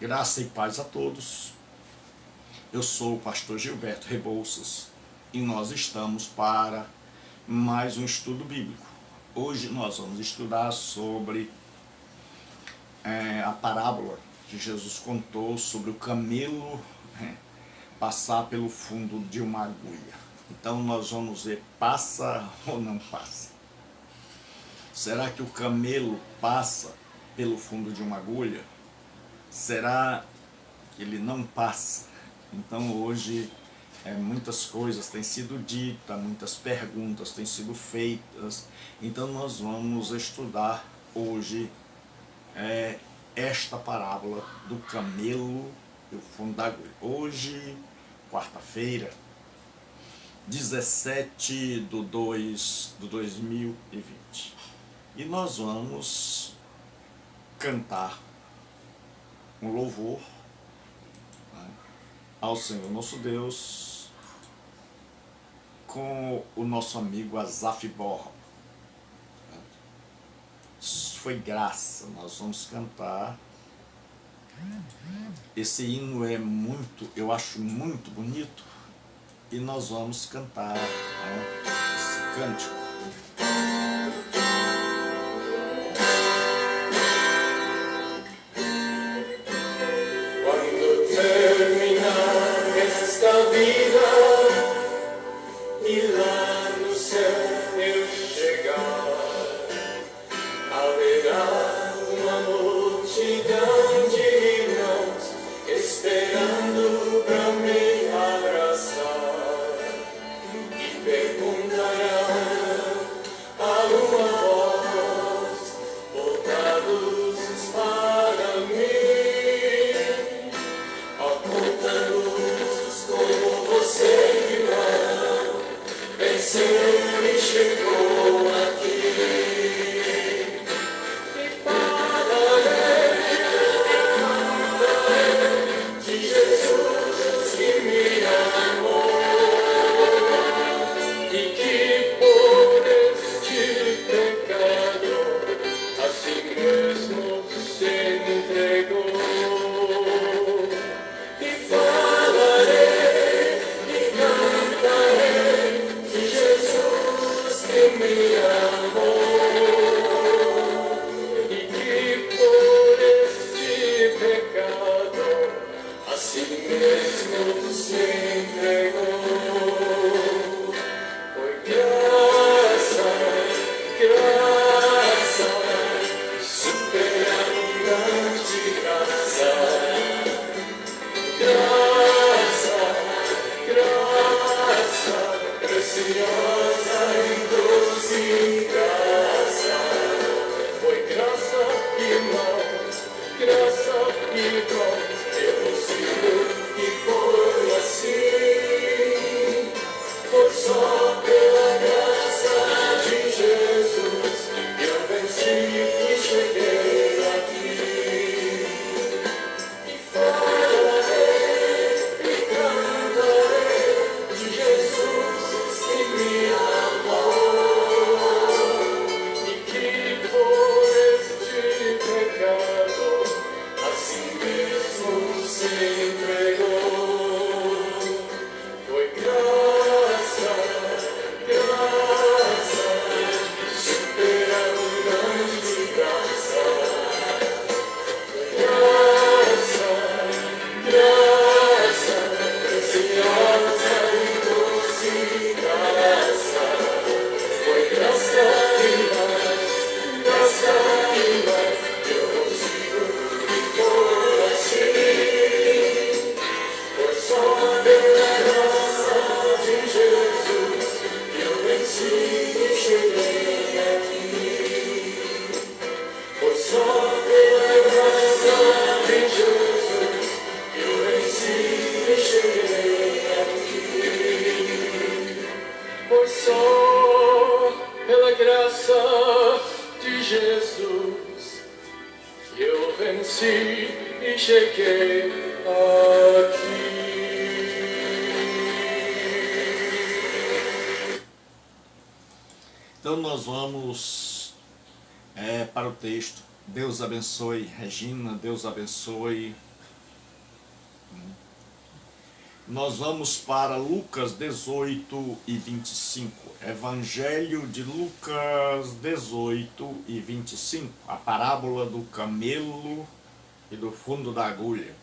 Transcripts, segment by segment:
Graça e paz a todos. Eu sou o pastor Gilberto Rebouças e nós estamos para mais um estudo bíblico. Hoje nós vamos estudar sobre a parábola que Jesus contou sobre o camelo passar pelo fundo de uma agulha. Então nós vamos ver, passa ou não passa? Será que o camelo passa pelo fundo de uma agulha? Será que ele não passa? Então hoje muitas coisas têm sido ditas, muitas perguntas têm sido feitas. Então nós vamos estudar hoje esta parábola do camelo e o fundo da agulha. Hoje, quarta-feira, 17/2/2020. E nós vamos cantar um louvor ao Senhor nosso Deus com o nosso amigo Asaf Borba. Foi graça, nós vamos cantar. Esse hino é muito, eu acho muito bonito, e nós vamos cantar esse cântico. Quando terminar esta vida e lá no céu eu chegar, haverá uma multidão de irmãos esperando pra me abraçar e perguntarão a uma voz, voltados para mim, apontando-os como você, irmão, venceu e chegou aqui. E falarei de Jesus que me amou e que por este pecado a si mesmo se entregou. E falarei e cantarei de Jesus que me amou e que por este pecado a si mesmo se entregou. Foi graça, graça, superabundante graça, graça, graça, preciosa e doce graça. Foi graça, irmãos, graça, irmãos, eu vos digo que foi assim. Foi só pela graça de Jesus que eu venci e cheguei aqui. E falarei e cantarei de Jesus que me amou e que por este pecado a si mesmo se entregou. Foi graça, graça, superabundante graça. Graça, graça, preciosa e doce graça. Foi graça demais, graça demais. Eu vos digo que foi assim. Foi só pela graça de Jesus que eu venci e cheguei aqui. Foi só pela graça de Jesus que eu venci e cheguei aqui. Foi só pela graça de Jesus que eu venci e cheguei aqui. Então nós vamos para o texto. Deus abençoe Regina, Deus abençoe Nós vamos para Lucas 18 e 25. Evangelho de Lucas 18 e 25. A parábola do camelo e do fundo da agulha.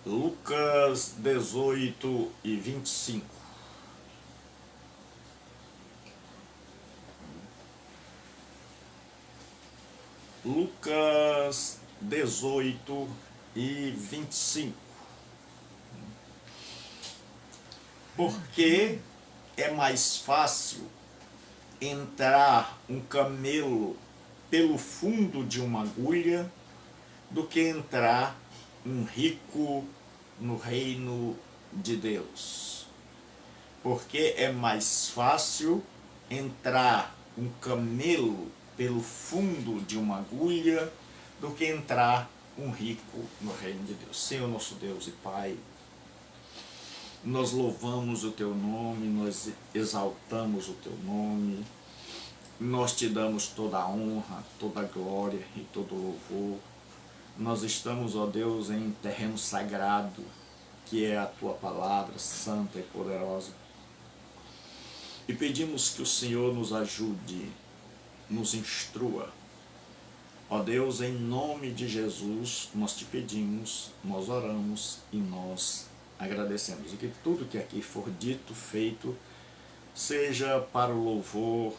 Lucas 18 e 25. Lucas 18 e 25. Porque é mais fácil entrar um camelo pelo fundo de uma agulha do que entrar um rico no reino de Deus. Porque é mais fácil entrar um camelo pelo fundo de uma agulha do que entrar um rico no reino de Deus. Senhor nosso Deus e Pai, nós louvamos o Teu nome, nós exaltamos o Teu nome, nós Te damos toda a honra, toda a glória e todo o louvor. Nós estamos, ó Deus, em terreno sagrado, que é a Tua palavra santa e poderosa. E pedimos que o Senhor nos ajude, nos instrua. Ó Deus, em nome de Jesus, nós Te pedimos, nós oramos e nós agradecemos. E que tudo que aqui for dito, feito, seja para o louvor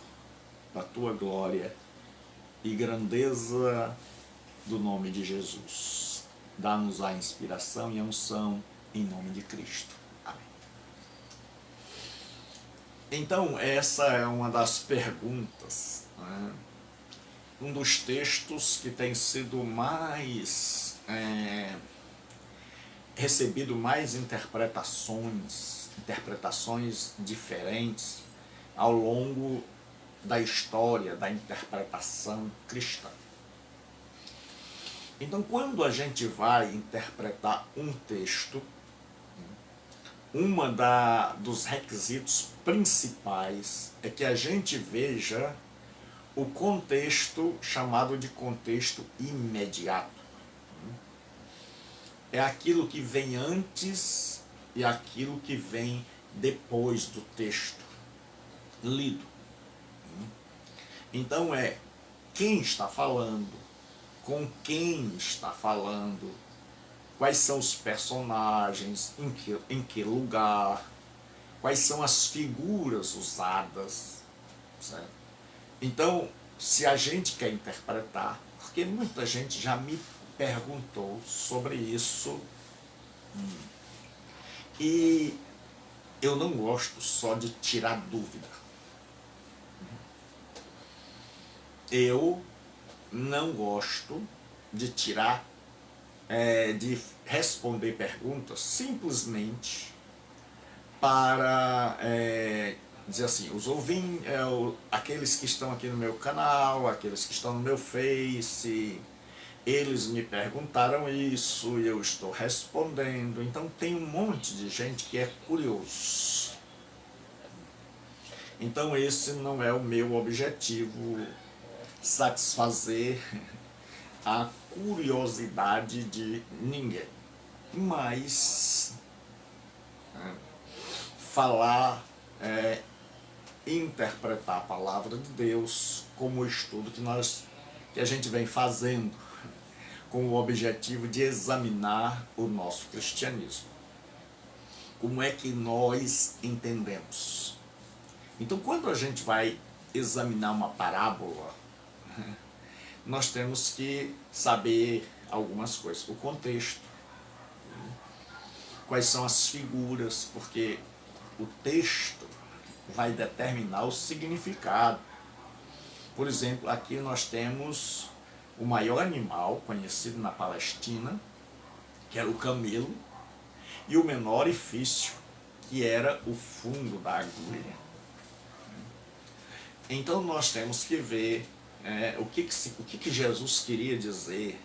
da Tua glória e grandeza do nome de Jesus. Dá-nos a inspiração e a unção em nome de Cristo. Amém. Então, essa é uma das perguntas, né? Um dos textos que tem sido mais recebido mais interpretações diferentes ao longo da história da interpretação cristã. Então, quando a gente vai interpretar um texto, dos requisitos principais é que a gente veja o contexto chamado de contexto imediato. É aquilo que vem antes e aquilo que vem depois do texto lido. Então é quem está falando, com quem está falando, quais são os personagens, em que lugar, quais são as figuras usadas, certo? Então, se a gente quer interpretar, porque muita gente já me perguntou sobre isso, e eu não gosto só de tirar dúvida. Eu não gosto de de responder perguntas simplesmente para dizer assim, os ouvintes, aqueles que estão aqui no meu canal, aqueles que estão no meu Face, eles me perguntaram isso e eu estou respondendo. Então tem um monte de gente que é curioso. Então esse não é o meu objetivo, satisfazer a curiosidade de ninguém, mas falar, interpretar a palavra de Deus como o estudo que a gente vem fazendo com o objetivo de examinar o nosso cristianismo. Como é que nós entendemos? Então, quando a gente vai examinar uma parábola, nós temos que saber algumas coisas. O contexto, quais são as figuras, porque o texto vai determinar o significado. Por exemplo, aqui nós temos o maior animal conhecido na Palestina, que era o camelo, e o menor orifício, que era o fundo da agulha. Então nós temos que ver o que Jesus queria dizer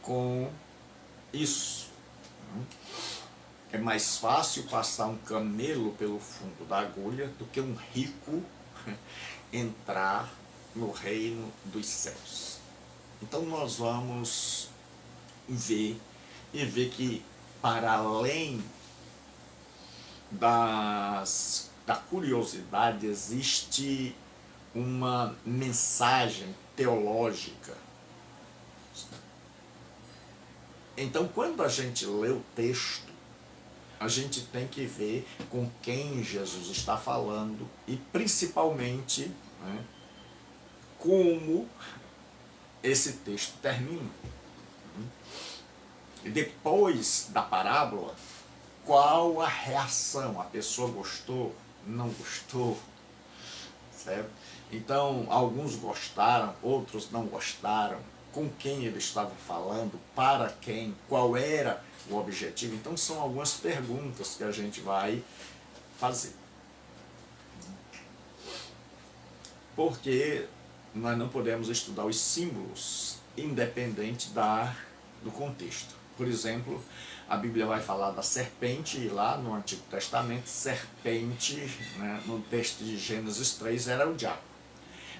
com isso. É mais fácil passar um camelo pelo fundo da agulha do que um rico entrar no reino dos céus. Então nós vamos ver que para além da curiosidade, existe uma mensagem teológica. Então, quando a gente lê o texto, a gente tem que ver com quem Jesus está falando e, principalmente, né, como esse texto termina. E depois da parábola, qual a reação? A pessoa gostou? Não gostou? Certo? Então, alguns gostaram, outros não gostaram. Com quem ele estava falando? Para quem? Qual era o objetivo? Então, são algumas perguntas que a gente vai fazer. Porque nós não podemos estudar os símbolos independente do contexto. Por exemplo, a Bíblia vai falar da serpente, e lá no Antigo Testamento, serpente, né, no texto de Gênesis 3, era o diabo.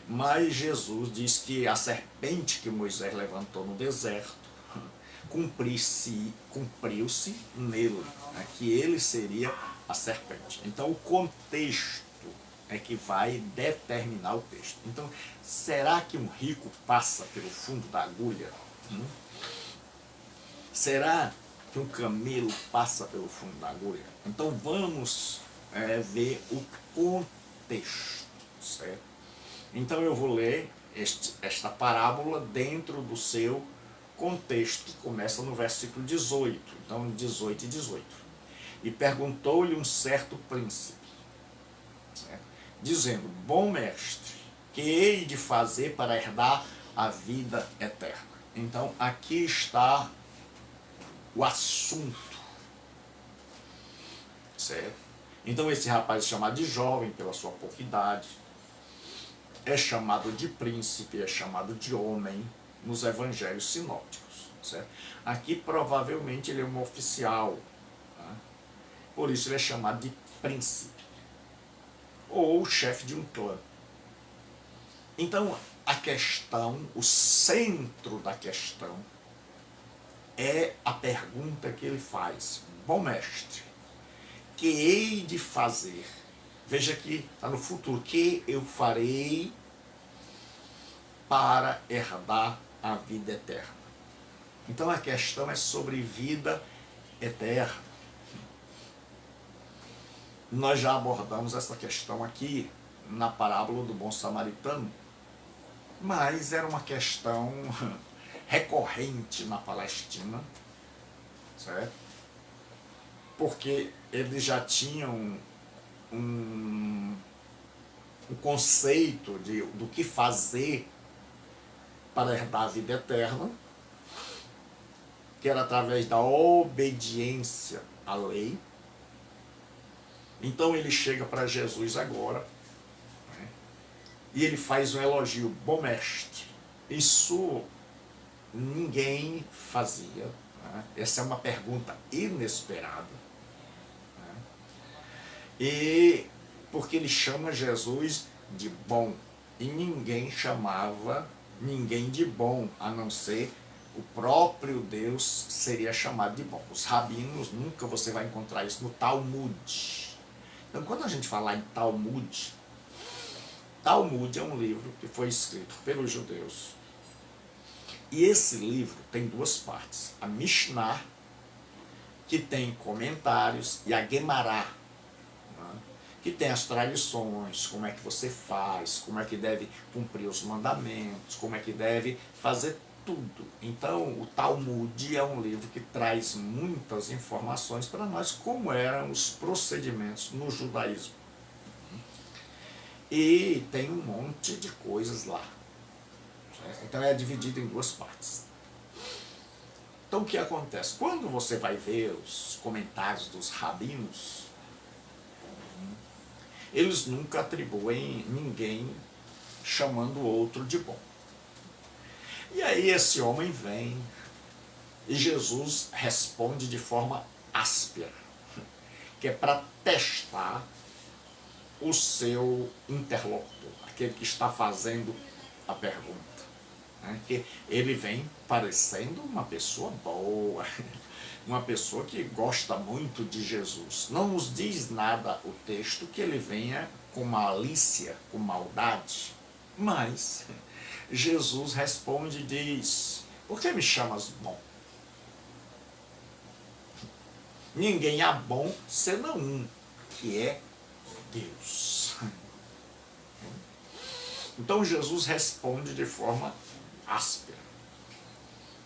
Mas Jesus diz que a serpente que Moisés levantou no deserto cumpriu-se nele, né, que ele seria a serpente. Então o contexto é que vai determinar o texto. Então, será que um rico passa pelo fundo da agulha? Será que um camelo passa pelo fundo da agulha? Então vamos ver o contexto, certo? Então eu vou ler esta parábola dentro do seu contexto, que começa no versículo 18. Então 18 e 18. E perguntou-lhe um certo príncipe, certo? Dizendo: bom mestre, que hei de fazer para herdar a vida eterna? Então aqui está o assunto, certo? Então esse rapaz é chamado de jovem pela sua pouca idade, é chamado de príncipe, é chamado de homem nos evangelhos sinópticos, certo? Aqui provavelmente ele é um oficial, né? Por isso ele é chamado de príncipe, ou chefe de um clã. Então a questão, o centro da questão, é a pergunta que ele faz: bom mestre, que hei de fazer? Veja que está no futuro: que eu farei para herdar a vida eterna? Então a questão é sobre vida eterna. Nós já abordamos essa questão aqui na parábola do bom samaritano, mas era uma questão recorrente na Palestina, certo? Porque eles já tinham um conceito do que fazer para herdar a vida eterna, que era através da obediência à lei. Então ele chega para Jesus agora, né, e ele faz um elogio: bom mestre. Isso ninguém fazia, né? Essa é uma pergunta inesperada, né? E porque ele chama Jesus de bom, e ninguém chamava ninguém de bom, a não ser o próprio Deus seria chamado de bom. Os rabinos, nunca você vai encontrar isso no Talmud. Então, quando a gente falar em Talmud, Talmud é um livro que foi escrito pelos judeus. E esse livro tem duas partes: a Mishnah, que tem comentários, e a Gemara, né, que tem as tradições, como é que você faz, como é que deve cumprir os mandamentos, como é que deve fazer tudo. Então o Talmud é um livro que traz muitas informações para nós, como eram os procedimentos no judaísmo. E tem um monte de coisas lá, certo? Então é dividido em duas partes. Então o que acontece? Quando você vai ver os comentários dos rabinos, eles nunca atribuem ninguém chamando o outro de bom. E aí esse homem vem e Jesus responde de forma áspera, que é para testar o seu interlocutor, aquele que está fazendo a pergunta. né? Que ele vem parecendo uma pessoa boa, uma pessoa que gosta muito de Jesus. Não nos diz nada o texto que ele venha com malícia, com maldade, mas Jesus responde e diz: por que me chamas bom? Ninguém há bom senão um, que é Deus. Então Jesus responde de forma áspera,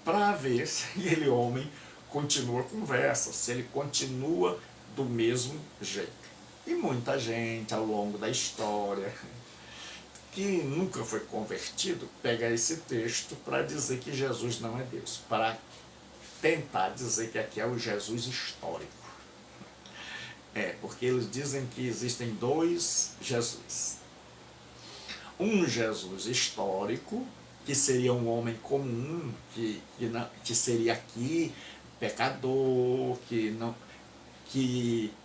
para ver se aquele homem continua a conversa, se ele continua do mesmo jeito. E muita gente ao longo da história que nunca foi convertido pega esse texto para dizer que Jesus não é Deus, para tentar dizer que aqui é o Jesus histórico. Porque eles dizem que existem dois Jesus. Um Jesus histórico, que seria um homem comum, que seria aqui pecador, que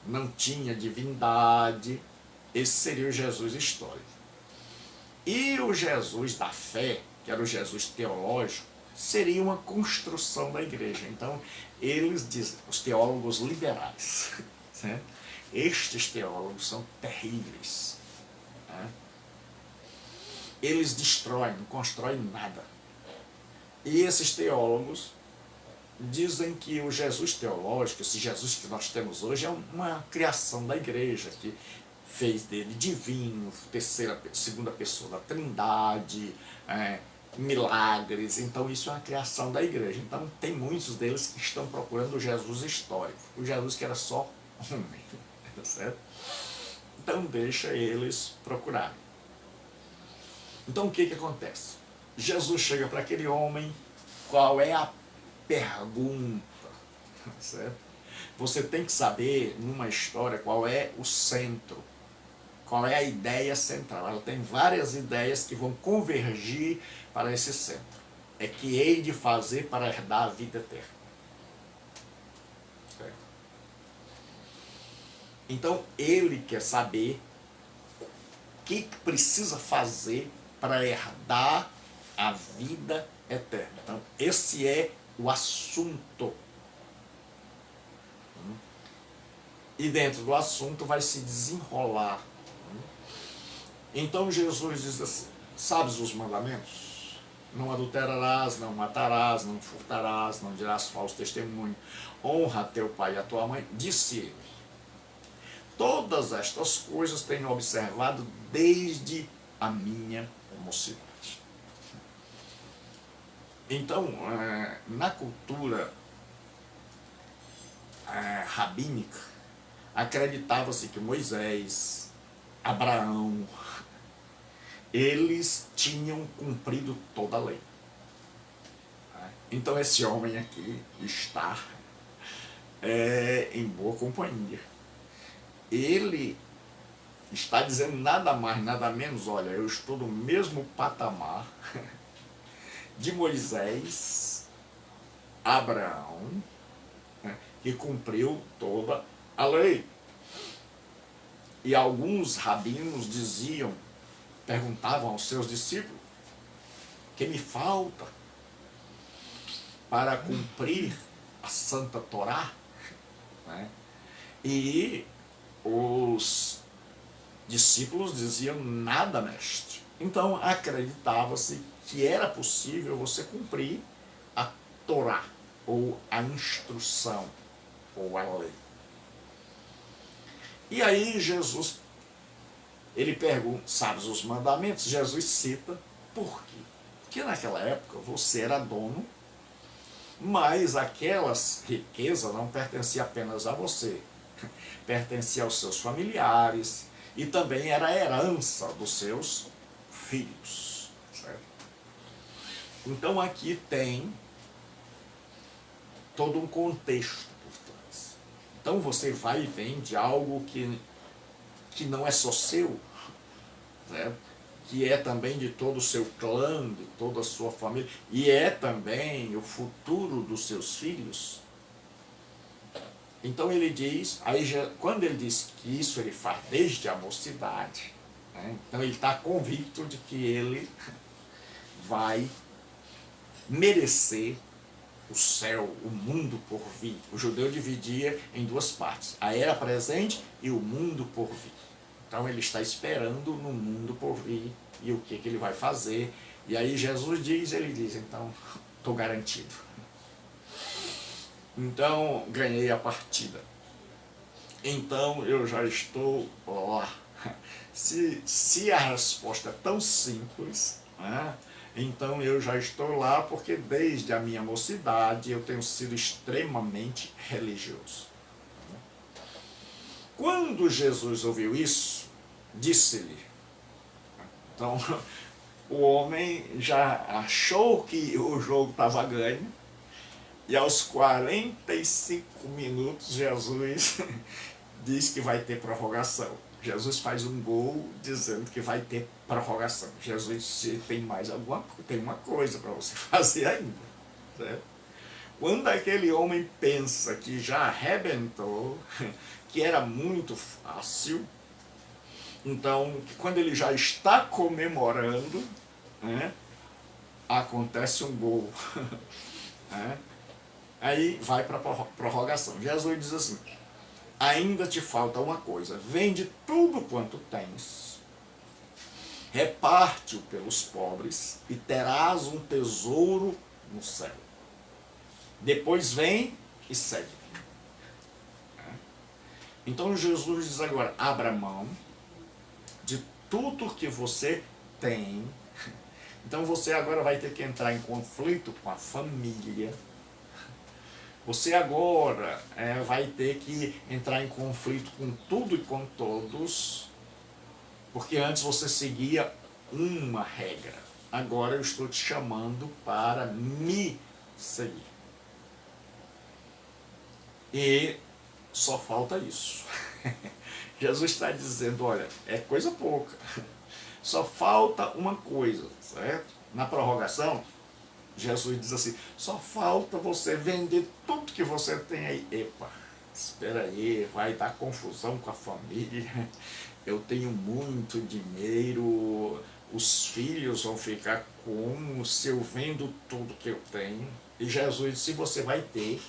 não tinha divindade. Esse seria o Jesus histórico. E o Jesus da fé, que era o Jesus teológico, seria uma construção da igreja. Então, eles dizem, os teólogos liberais, certo? Estes teólogos são terríveis. Né? Eles destroem, não constroem nada. E esses teólogos dizem que o Jesus teológico, esse Jesus que nós temos hoje, é uma criação da igreja, que fez dele divino, segunda pessoa da Trindade, milagres. Então isso é uma criação da igreja. Então tem muitos deles que estão procurando o Jesus histórico, o Jesus que era só homem, tá certo? Então deixa eles procurarem. Então o que acontece? Jesus chega para aquele homem, qual é a pergunta? Certo? Você tem que saber numa história qual é o centro, qual é a ideia central. Ela tem várias ideias que vão convergir para esse centro. É que hei de fazer para herdar a vida eterna. Certo? Então ele quer saber o que precisa fazer para herdar a vida eterna. Então esse é o assunto. E dentro do assunto vai se desenrolar. Então Jesus diz assim: sabes os mandamentos? Não adulterarás, não matarás, não furtarás, não dirás falso testemunho, honra teu pai e a tua mãe. Disse ele: todas estas coisas tenho observado desde a minha mocidade. Então, na cultura rabínica, acreditava-se que Moisés, Abraão, eles tinham cumprido toda a lei. Então esse homem aqui está em boa companhia. Ele está dizendo nada mais, nada menos: olha, eu estou no mesmo patamar de Moisés, Abraão, que cumpriu toda a lei. E alguns rabinos perguntavam aos seus discípulos: que me falta para cumprir a Santa Torá? Né? E os discípulos diziam: nada, mestre. Então acreditava-se que era possível você cumprir a Torá, ou a instrução, ou a lei. E aí Jesus, ele pergunta: sabes os mandamentos? Jesus cita por quê? Porque naquela época você era dono, mas aquelas riquezas não pertenciam apenas a você, pertencia aos seus familiares e também era a herança dos seus filhos. Certo? Então aqui tem todo um contexto por trás. Então você vai e vende algo que não é só seu, certo? Que é também de todo o seu clã, de toda a sua família, e é também o futuro dos seus filhos. Então ele diz, quando ele diz que isso ele faz desde a mocidade, né? Então ele está convicto de que ele vai merecer o céu, o mundo por vir. O judeu dividia em duas partes, a era presente e o mundo por vir. Então ele está esperando no mundo por vir e o que ele vai fazer. E aí Jesus diz, ele diz, então, estou garantido. Então, ganhei a partida. Então, eu já estou lá. Se a resposta é tão simples, né? Então eu já estou lá porque desde a minha mocidade eu tenho sido extremamente religioso. Quando Jesus ouviu isso, disse-lhe, então o homem já achou que o jogo estava ganho, e aos 45 minutos Jesus diz que vai ter prorrogação. Jesus faz um gol dizendo que vai ter prorrogação. Jesus disse, tem uma coisa para você fazer ainda. Certo? Quando aquele homem pensa que já arrebentou, que era muito fácil, então, quando ele já está comemorando, né, acontece um gol. Né? Aí vai para a prorrogação. Jesus diz assim, ainda te falta uma coisa, vende tudo quanto tens, reparte-o pelos pobres e terás um tesouro no céu. Depois vem e segue. Então Jesus diz agora, abra mão de tudo que você tem. Então você agora vai ter que entrar em conflito com a família. Você agora vai ter que entrar em conflito com tudo e com todos, porque antes você seguia uma regra. Agora eu estou te chamando para me seguir. E só falta isso. Jesus está dizendo, olha, é coisa pouca. Só falta uma coisa, certo? Na prorrogação, Jesus diz assim, só falta você vender tudo que você tem aí. Epa, espera aí, vai dar confusão com a família. Eu tenho muito dinheiro, os filhos vão ficar como se eu vendo tudo que eu tenho. E Jesus disse, você vai ter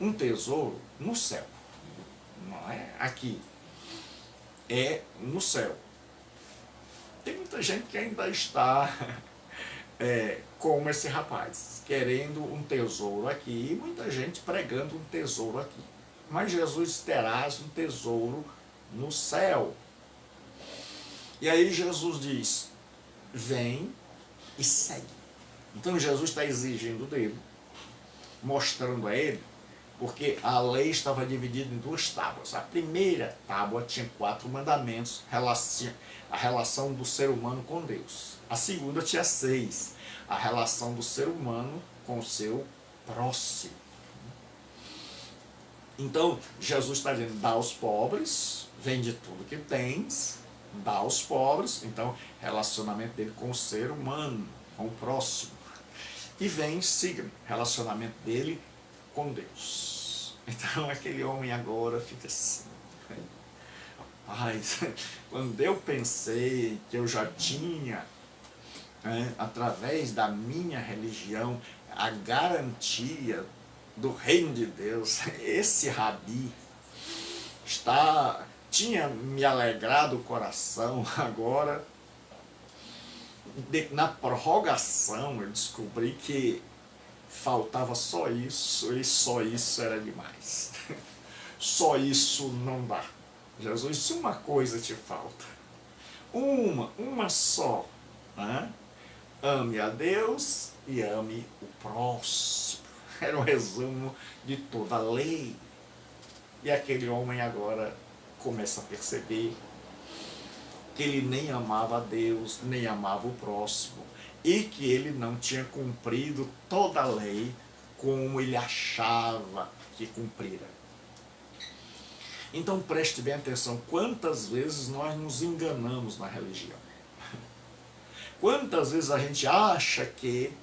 um tesouro no céu. Não é aqui, é no céu. Tem muita gente que ainda está como esse rapaz, querendo um tesouro aqui, e muita gente pregando um tesouro aqui. Mas Jesus terás um tesouro no céu. E aí Jesus diz, vem e segue. Então Jesus está exigindo dele, mostrando a ele, porque a lei estava dividida em duas tábuas. A primeira tábua tinha 4 mandamentos, a relação do ser humano com Deus. A segunda tinha 6, a relação do ser humano com o seu próximo. Então, Jesus está dizendo, dá aos pobres, vende tudo que tens, dá aos pobres, então, relacionamento dele com o ser humano, com o próximo. E vem, siga-me, relacionamento dele com Deus. Então, aquele homem agora fica assim, rapaz, quando eu pensei que eu já tinha, através da minha religião, a garantia do reino de Deus, esse rabi tinha me alegrado o coração. Agora, na prorrogação, eu descobri que faltava só isso, e só isso era demais. Só isso não dá. Jesus disse, uma coisa te falta. Uma só. Né? Ame a Deus e ame o próximo. Era um resumo de toda a lei. E aquele homem agora começa a perceber que ele nem amava a Deus, nem amava o próximo, e que ele não tinha cumprido toda a lei como ele achava que cumprira. Então preste bem atenção, quantas vezes nós nos enganamos na religião. Quantas vezes a gente acha que,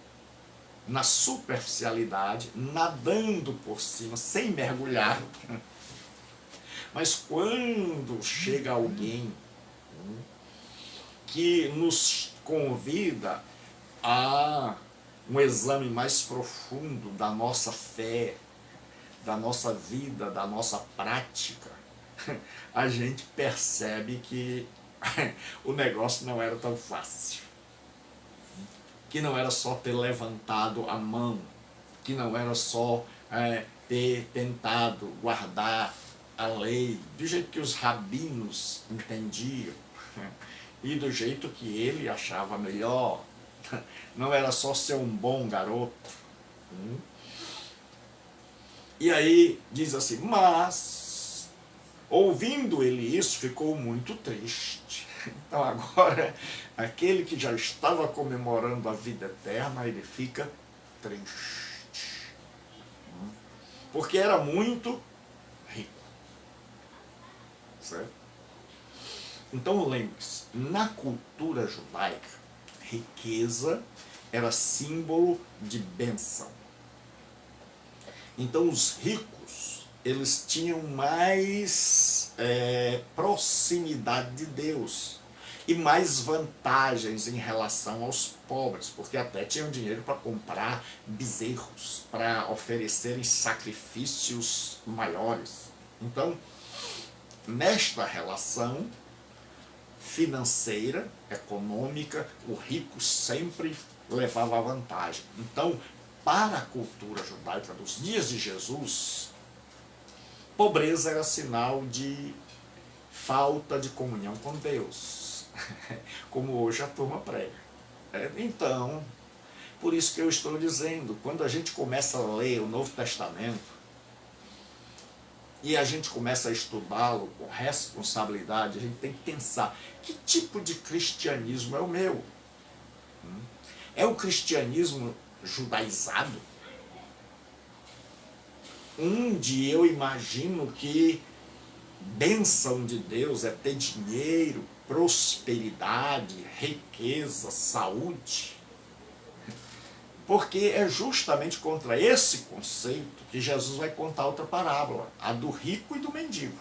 na superficialidade, nadando por cima, sem mergulhar, mas quando chega alguém que nos convida a um exame mais profundo da nossa fé, da nossa vida, da nossa prática, a gente percebe que o negócio não era tão fácil. Que não era só ter levantado a mão, que não era só ter tentado guardar a lei do jeito que os rabinos entendiam e do jeito que ele achava melhor. Não era só ser um bom garoto. E aí diz assim, mas ouvindo ele isso, ficou muito triste. Então agora, aquele que já estava comemorando a vida eterna, ele fica triste. Porque era muito rico. Certo? Então lembre-se, na cultura judaica, riqueza era símbolo de bênção. Então os ricos, eles tinham mais proximidade de Deus e mais vantagens em relação aos pobres, porque até tinham dinheiro para comprar bezerros, para oferecerem sacrifícios maiores. Então, nesta relação financeira, econômica, o rico sempre levava vantagem. Então, para a cultura judaica dos dias de Jesus, pobreza era sinal de falta de comunhão com Deus, como hoje a turma prega. Então, por isso que eu estou dizendo, quando a gente começa a ler o Novo Testamento, e a gente começa a estudá-lo com responsabilidade, a gente tem que pensar, que tipo de cristianismo é o meu? É o cristianismo judaizado? Onde eu imagino que bênção de Deus é ter dinheiro, prosperidade, riqueza, saúde? Porque é justamente contra esse conceito que Jesus vai contar outra parábola, a do rico e do mendigo.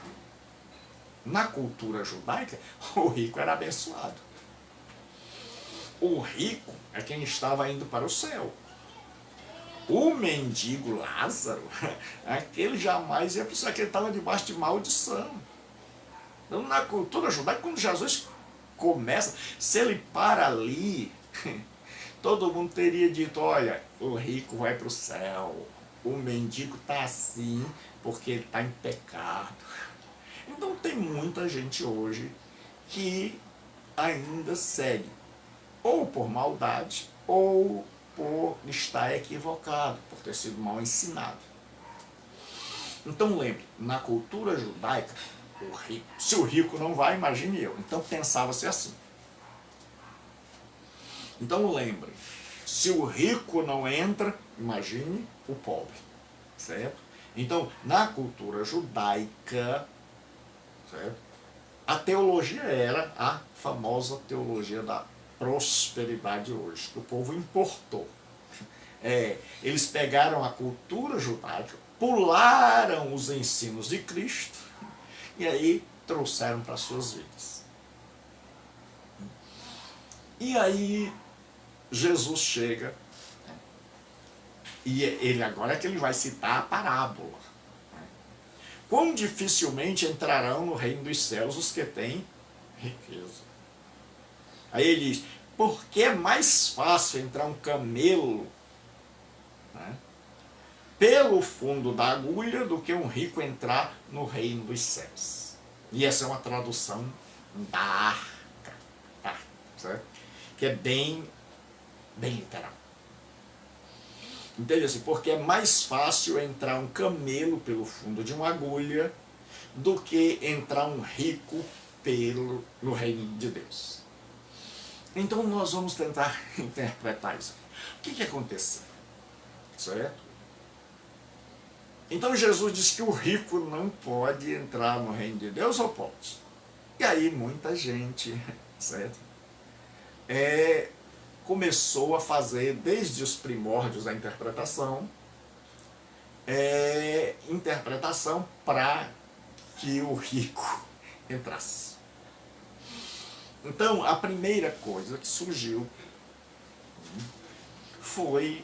Na cultura judaica, o rico era abençoado. O rico é quem estava indo para o céu. O mendigo Lázaro, aquele jamais ia pensar que ele estava debaixo de maldição. Então, na cultura judaica, quando Jesus começa, se ele para ali, todo mundo teria dito, olha, o rico vai para o céu, o mendigo está assim porque ele está em pecado. Então tem muita gente hoje que ainda segue, ou por maldade, ou por estar equivocado, por ter sido mal ensinado. Então lembre, na cultura judaica, o rico, se o rico não vai, imagine eu. Então pensava-se assim. Então lembre, se o rico não entra, imagine o pobre, certo? Então, na cultura judaica, certo? A teologia era a famosa teologia da prosperidade hoje, que o povo importou. Eles pegaram a cultura judaica, pularam os ensinos de Cristo e aí trouxeram para as suas vidas. E aí Jesus chega e ele agora é que ele vai citar a parábola. Quão dificilmente entrarão no reino dos céus os que têm riqueza. Aí ele diz, porque é mais fácil entrar um camelo, né, pelo fundo da agulha do que um rico entrar no reino dos céus. E essa é uma tradução da arca, tá, certo? Que é bem literal. Entende assim? Porque é mais fácil entrar um camelo pelo fundo de uma agulha do que entrar um rico no reino de Deus. Então nós vamos tentar interpretar isso. O que aconteceu? Certo? Então Jesus diz que o rico não pode entrar no reino de Deus, ou pode? E aí muita gente, certo? Começou a fazer, desde os primórdios da interpretação, interpretação para que o rico entrasse. Então, a primeira coisa que surgiu foi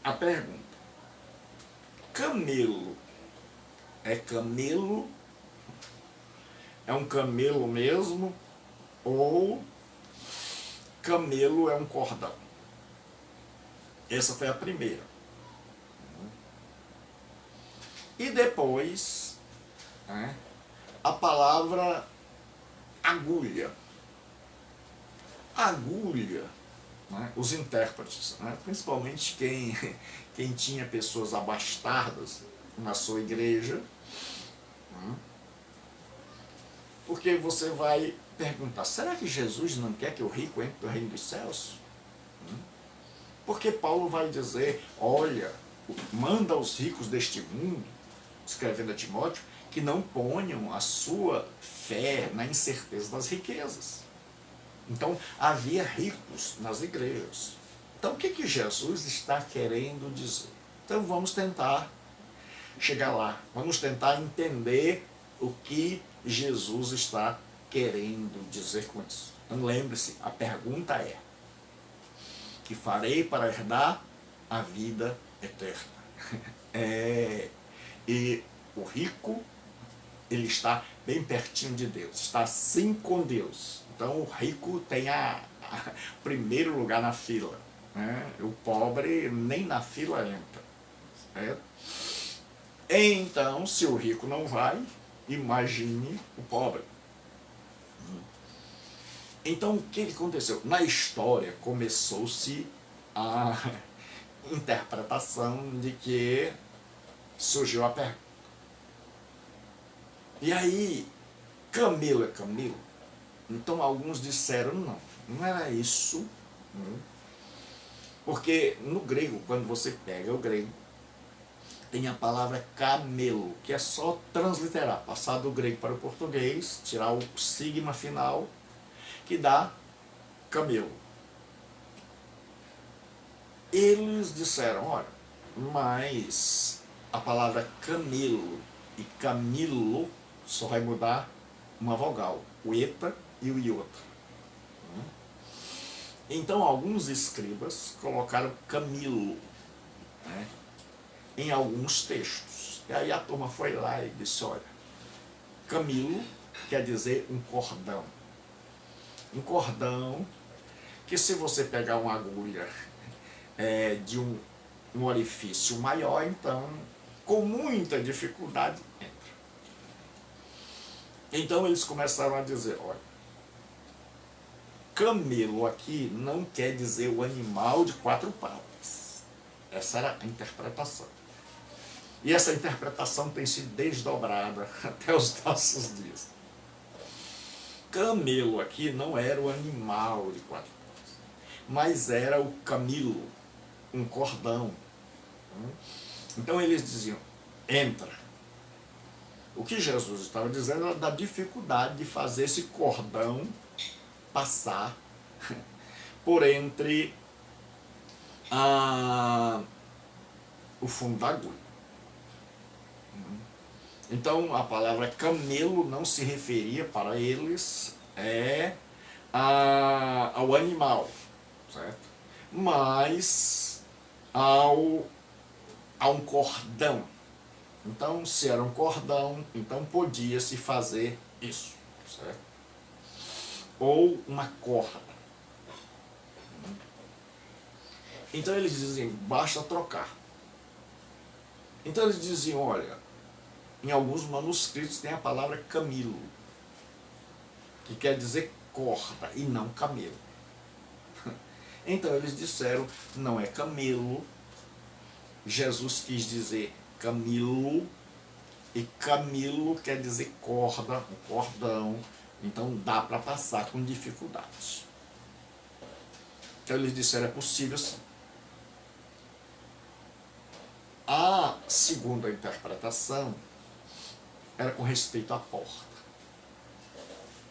a pergunta: camelo é camelo? É um camelo mesmo? Ou camelo é um cordão? Essa foi a primeira. E depois, né, a palavra agulha. Agulha, né, os intérpretes, né, principalmente quem tinha pessoas abastardas na sua igreja, né, porque você vai perguntar: será que Jesus não quer que o rico entre no reino dos céus? Porque Paulo vai dizer: olha, manda aos ricos deste mundo, escrevendo a Timóteo, que não ponham a sua fé na incerteza das riquezas. Então, havia ricos nas igrejas. Então, o que Jesus está querendo dizer? Então, vamos tentar chegar lá. Vamos tentar entender o que Jesus está querendo dizer com isso. Então, lembre-se, a pergunta é: que farei para herdar a vida eterna? E o rico, ele está bem pertinho de Deus, está assim com Deus. Então o rico tem primeiro lugar na fila, né? O pobre nem na fila entra, certo? Então, se o rico não vai, imagine o pobre. Então, o que aconteceu? Na história começou-se a interpretação de que surgiu a pergunta: e aí, camelo é camelo? Então alguns disseram: não era isso. Porque no grego, quando você pega o grego, tem a palavra camelo, que é só transliterar, passar do grego para o português, tirar o sigma final, que dá camelo. Eles disseram: olha, mas a palavra camelo e camilo só vai mudar uma vogal, o eta e o iota. Então alguns escribas colocaram camilo, né, em alguns textos. E aí a turma foi lá e disse: olha, camilo quer dizer um cordão. Um cordão que, se você pegar uma agulha de um orifício maior, então com muita dificuldade entra. Então eles começaram a dizer: olha, camelo aqui não quer dizer o animal de 4 patas. Essa era a interpretação. E essa interpretação tem sido desdobrada até os nossos dias. Camelo aqui não era o animal de 4 patas, mas era o camilo, um cordão. Então eles diziam: entra. O que Jesus estava dizendo era da dificuldade de fazer esse cordão passar por entre o fundo da agulha. Então a palavra camelo não se referia para eles ao animal, certo? Mas a um cordão. Então, se era um cordão, então podia-se fazer isso, certo? Ou uma corda. Então eles diziam: basta trocar. Então eles diziam: olha, em alguns manuscritos tem a palavra camilo, que quer dizer corda e não camelo. Então eles disseram: não é camelo. Jesus quis dizer camilo, e camilo quer dizer corda, um cordão. Então dá para passar com dificuldade. Então eles disseram: é possível sim. A segunda interpretação era com respeito à porta,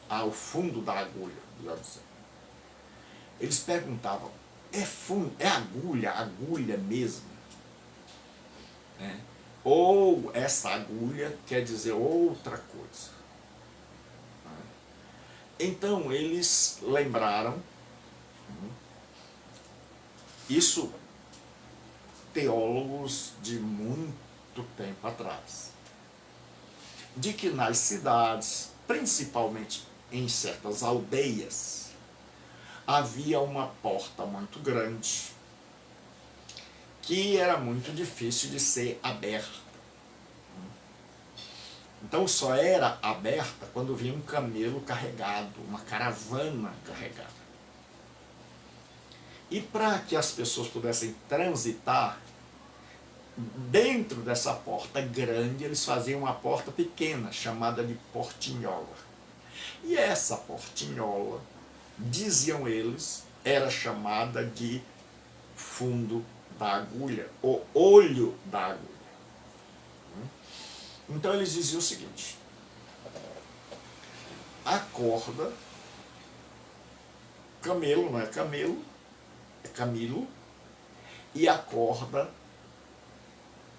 ao fundo da agulha, melhor dizendo. Eles perguntavam: é agulha mesmo? Ou essa agulha quer dizer outra coisa? Então eles lembraram Isso, teólogos de muito tempo atrás, de que nas cidades, principalmente em certas aldeias, havia uma porta muito grande, que era muito difícil de ser aberta. Então só era aberta quando vinha um camelo carregado, uma caravana carregada. E para que as pessoas pudessem transitar, dentro dessa porta grande, eles faziam uma porta pequena, chamada de portinhola. E essa portinhola, diziam eles, era chamada de fundo da agulha, ou olho da agulha. Então eles diziam o seguinte: a corda, camelo não é camelo, é camilo, e a corda,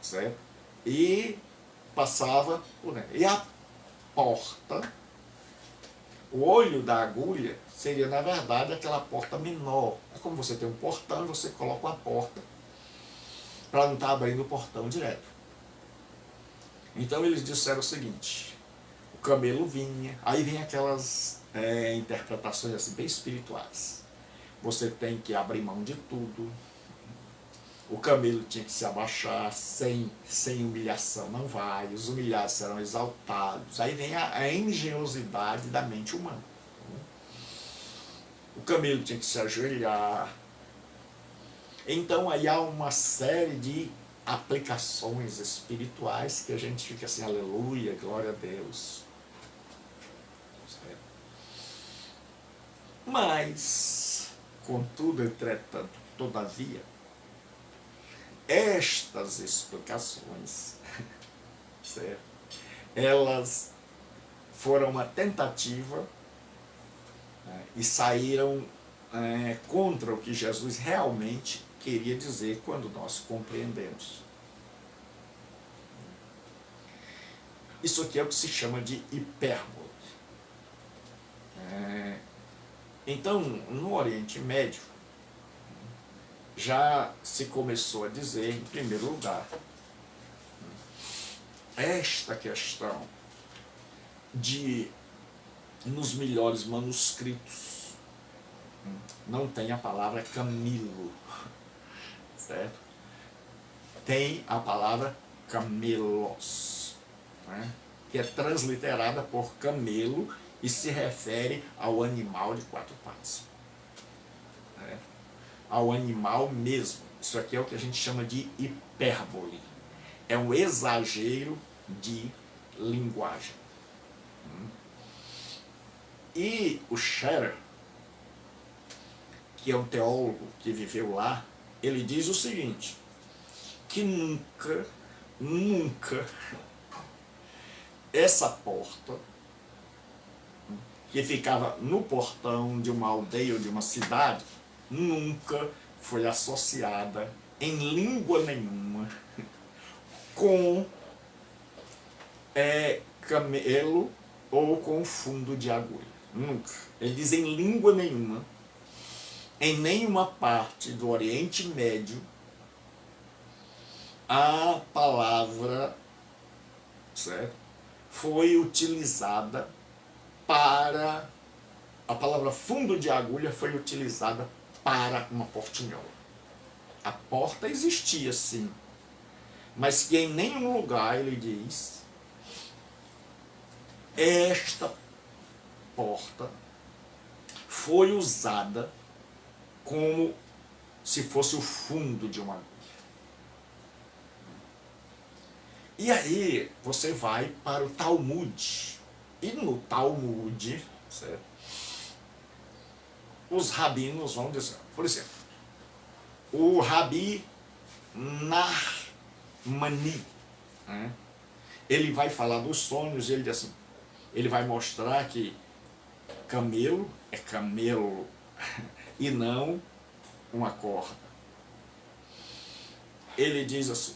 certo? E passava por dentro. E a porta, o olho da agulha, seria na verdade aquela porta menor. É como você tem um portão e você coloca uma porta para não estar abrindo o portão direto. Então eles disseram o seguinte: o camelo vinha, aí vem aquelas interpretações assim, bem espirituais. Você tem que abrir mão de tudo. O camelo tinha que se abaixar, sem humilhação não vai, os humilhados serão exaltados. Aí vem a engenhosidade da mente humana. O camelo tinha que se ajoelhar. Então aí há uma série de aplicações espirituais que a gente fica assim, aleluia, glória a Deus. Mas, contudo, entretanto, todavia, estas explicações, certo? Elas foram uma tentativa, e saíram contra o que Jesus realmente queria dizer quando nós compreendemos. Isso aqui é o que se chama de hipérbole. Então, no Oriente Médio, já se começou a dizer, em primeiro lugar, esta questão de, nos melhores manuscritos, não tem a palavra camilo, certo? Tem a palavra camelos, né? Que é transliterada por camelo e se refere ao animal de quatro patas, né? Ao animal mesmo. Isso aqui é o que a gente chama de hipérbole. É um exagero de linguagem. E o Scherer, que é um teólogo que viveu lá, ele diz o seguinte, que nunca essa porta, que ficava no portão de uma aldeia ou de uma cidade, nunca foi associada em língua nenhuma com camelo ou com fundo de agulha. Nunca. Ele diz em língua nenhuma, em nenhuma parte do Oriente Médio, a palavra, certo, foi utilizada para, a palavra fundo de agulha foi utilizada para uma portinhola. A porta existia sim, mas que em nenhum lugar, ele diz, esta porta foi usada como se fosse o fundo de uma agulha. E aí você vai para o Talmud. E no Talmud, certo, os rabinos vão dizer, por exemplo, o Rabi Nahmani, né, ele vai falar dos sonhos, ele diz assim, ele vai mostrar que camelo é camelo e não uma corda. Ele diz assim,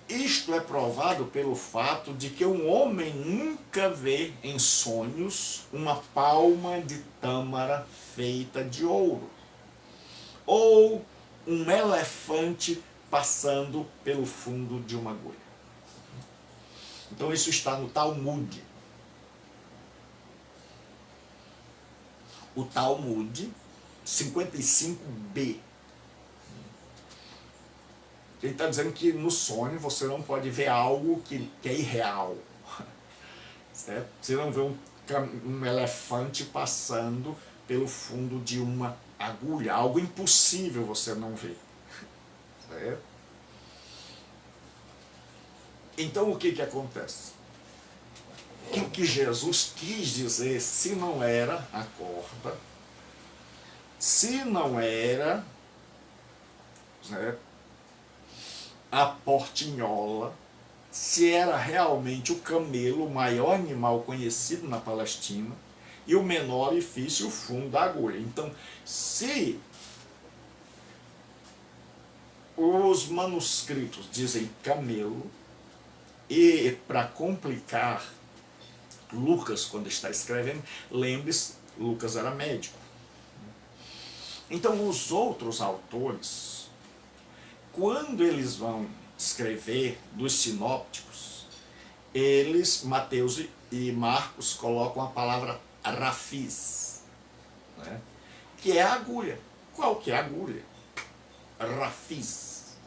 isto é provado pelo fato de que um homem nunca vê em sonhos uma palma de tâmara feita de ouro, ou um elefante passando pelo fundo de uma agulha. Então isso está no Talmud. O Talmud 55b. Ele está dizendo que no sonho você não pode ver algo que é irreal. Certo? Você não vê um elefante passando pelo fundo de uma agulha. Algo impossível você não vê. Certo? Então o que acontece? O que Jesus quis dizer, se não era a corda, se não era, certo, a portinhola, se era realmente o camelo, o maior animal conhecido na Palestina, e o menor orifício, o fundo da agulha. Então, se os manuscritos dizem camelo, e para complicar, Lucas, quando está escrevendo, lembre-se, Lucas era médico. Então, os outros autores, quando eles vão escrever dos sinópticos, eles, Mateus e Marcos, colocam a palavra rafis, né? Que é a agulha. Qual que é a agulha? Rafis.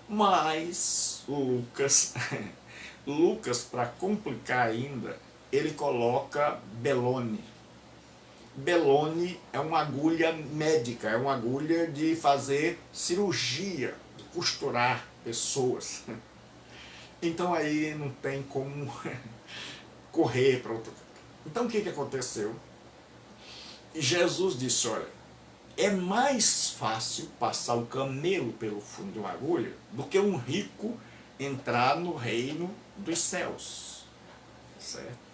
Mas Lucas, para complicar ainda, ele coloca belone. Belone é uma agulha médica, é uma agulha de fazer cirurgia, de costurar pessoas. Então aí não tem como correr para outro. Então o que aconteceu? Jesus disse, olha, é mais fácil passar o camelo pelo fundo de uma agulha do que um rico entrar no reino dos céus. Certo?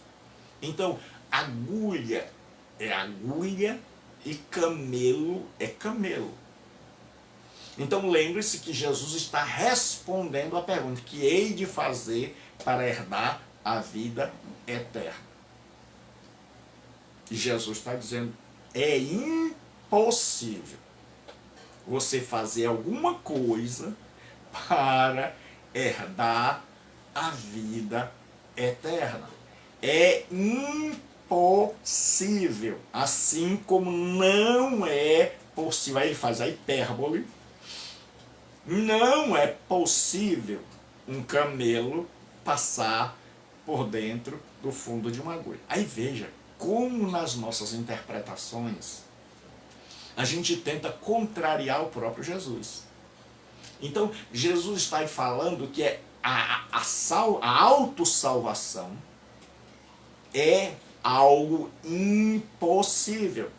Então, agulha é agulha e camelo é camelo. Então lembre-se que Jesus está respondendo à pergunta: que hei de fazer para herdar a vida eterna? E Jesus está dizendo, é impossível você fazer alguma coisa para herdar a vida eterna. É impossível. Assim como não é possível, aí ele faz a hipérbole, não é possível um camelo passar por dentro do fundo de uma agulha. Aí veja como nas nossas interpretações a gente tenta contrariar o próprio Jesus. Então Jesus está aí falando que a autossalvação é algo impossível.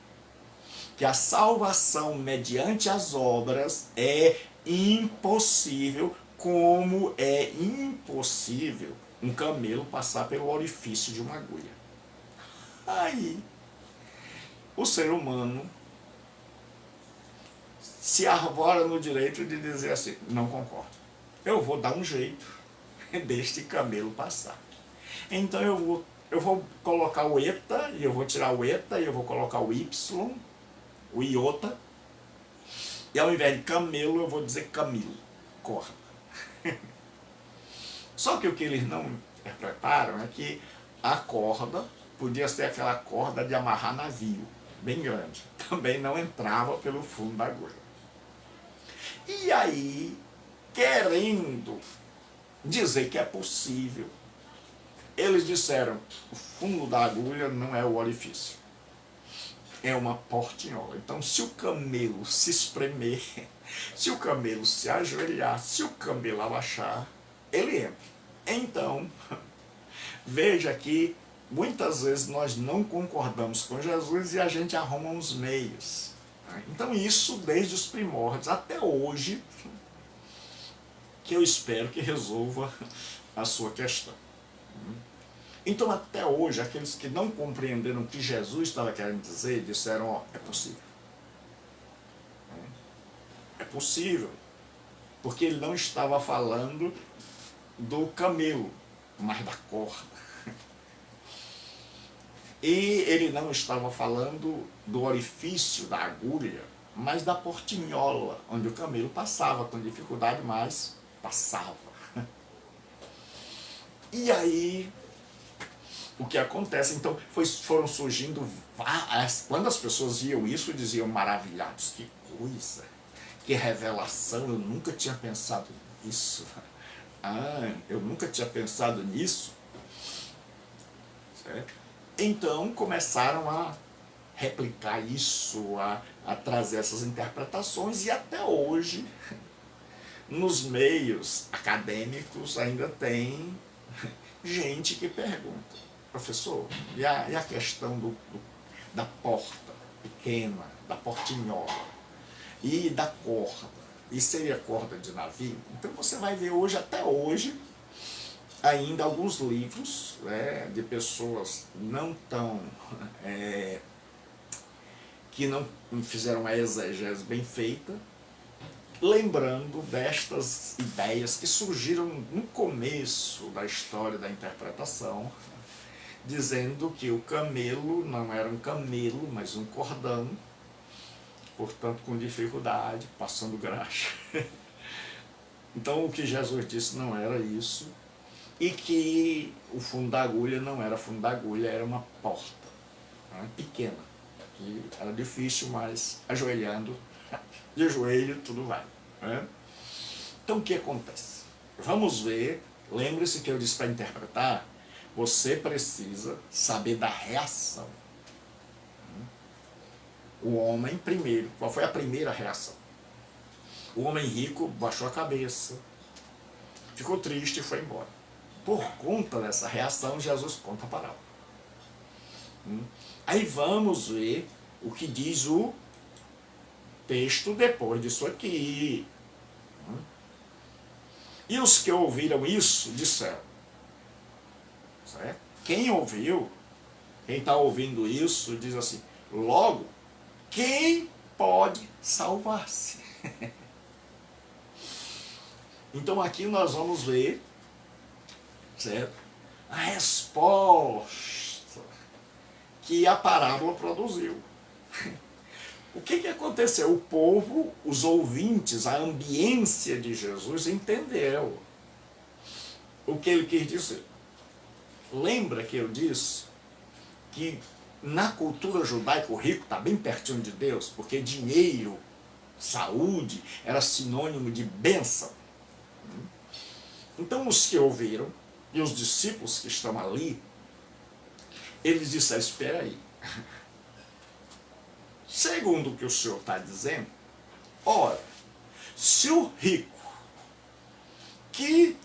Que a salvação mediante as obras é impossível, como é impossível um camelo passar pelo orifício de uma agulha. Aí, o ser humano se arvora no direito de dizer assim, não concordo. Eu vou dar um jeito deste camelo passar. Então eu vou colocar o eta, e eu vou tirar o eta, e eu vou colocar o y, o iota, e ao invés de camelo eu vou dizer camilo, corda. Só que o que eles não interpretaram é que a corda podia ser aquela corda de amarrar navio, bem grande. Também não entrava pelo fundo da agulha. E aí, querendo dizer que é possível, eles disseram, o fundo da agulha não é o orifício, é uma portinhola. Então, se o camelo se espremer, se o camelo se ajoelhar, se o camelo abaixar, ele entra. Então, veja que muitas vezes nós não concordamos com Jesus e a gente arruma uns meios. Então isso desde os primórdios até hoje, que eu espero que resolva a sua questão. Então até hoje, aqueles que não compreenderam o que Jesus estava querendo dizer, disseram, ó, é possível. É possível. Porque ele não estava falando do camelo, mas da corda. E ele não estava falando do orifício da agulha, mas da portinhola, onde o camelo passava com dificuldade, mas passava. E aí, o que acontece? Então, foram surgindo quando as pessoas viam isso, diziam maravilhados, que coisa, que revelação, eu nunca tinha pensado nisso. Eu nunca tinha pensado nisso. Certo? Então, começaram a replicar isso, a trazer essas interpretações, e até hoje, nos meios acadêmicos, ainda tem gente que pergunta: professor, e a questão da porta pequena, da portinhola, e da corda, e seria corda de navio? Então você vai ver hoje, até hoje, ainda alguns livros, né, de pessoas não tão... que não fizeram uma exegese bem feita, lembrando destas ideias que surgiram no começo da história da interpretação, dizendo que o camelo não era um camelo, mas um cordão, portanto com dificuldade, passando graxa. Então o que Jesus disse não era isso, e que o fundo da agulha não era fundo da agulha, era uma porta, né, pequena, que era difícil, mas ajoelhando, de joelho, tudo vai. Né? Então o que acontece? Vamos ver, lembre-se que eu disse para interpretar, você precisa saber da reação. O homem primeiro, qual foi a primeira reação? O homem rico baixou a cabeça, ficou triste e foi embora. Por conta dessa reação, Jesus conta a parábola. Aí vamos ver o que diz o texto depois disso aqui. E os que ouviram isso disseram. Certo? Quem ouviu, quem está ouvindo isso, diz assim: logo, quem pode salvar-se? Então aqui nós vamos ver, certo, a resposta que a parábola produziu. O que aconteceu? O povo, os ouvintes, a ambiência de Jesus entendeu o que ele quis dizer. Lembra que eu disse que na cultura judaica o rico está bem pertinho de Deus, porque dinheiro, saúde, era sinônimo de bênção. Então os que ouviram, e os discípulos que estão ali, eles disseram: espera aí, segundo o que o Senhor está dizendo, ora, se o rico, que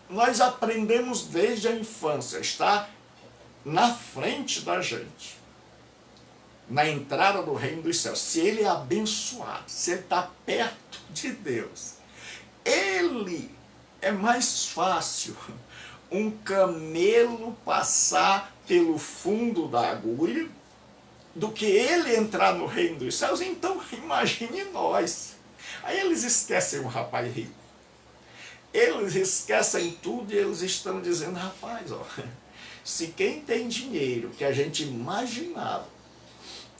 nós aprendemos desde a infância, está na frente da gente, na entrada do reino dos céus, se ele é abençoado, se ele está perto de Deus, ele é mais fácil um camelo passar pelo fundo da agulha do que ele entrar no reino dos céus. Então imagine nós. Aí eles esquecem o rapaz rico, eles esquecem tudo, e eles estão dizendo: rapaz, ó, se quem tem dinheiro, que a gente imaginava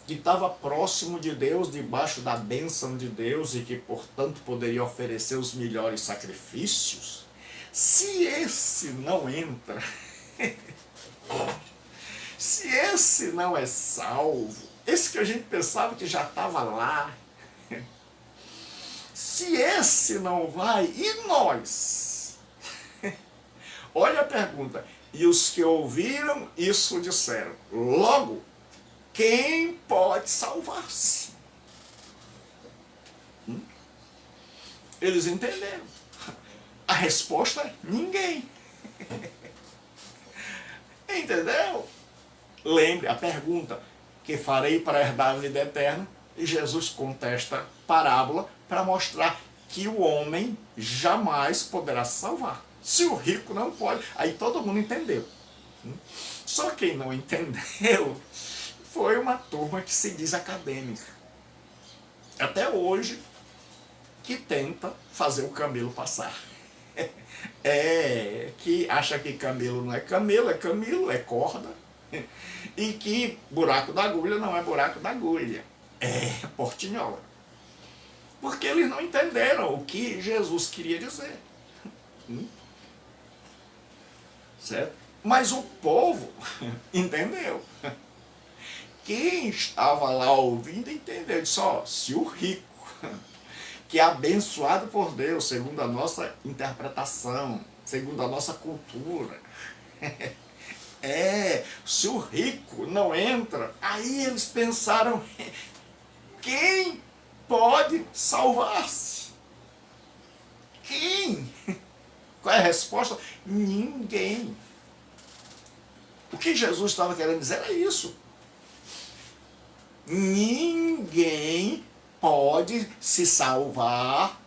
que estava próximo de Deus, debaixo da bênção de Deus, e que portanto poderia oferecer os melhores sacrifícios, se esse não entra, se esse não é salvo, esse que a gente pensava que já estava lá, se esse não vai, e nós? Olha a pergunta. E os que ouviram isso disseram: logo, quem pode salvar-se? Eles entenderam. A resposta é: ninguém. Entendeu? Lembre a pergunta: que farei para herdar a vida eterna? E Jesus contesta a parábola para mostrar que o homem jamais poderá se salvar. Se o rico não pode, aí todo mundo entendeu. Só quem não entendeu foi uma turma que se diz acadêmica, até hoje, que tenta fazer o camelo passar. Que acha que camelo não é camelo, é corda, e que buraco da agulha não é buraco da agulha, é portinhola. Porque eles não entenderam o que Jesus queria dizer. Certo? Mas o povo entendeu. Quem estava lá ouvindo entendeu. Disse, ó, se o rico, que é abençoado por Deus, segundo a nossa interpretação, segundo a nossa cultura, se o rico não entra, aí eles pensaram, quem pode salvar-se? Quem? Qual é a resposta? Ninguém. O que Jesus estava querendo dizer é isso. Ninguém pode se salvar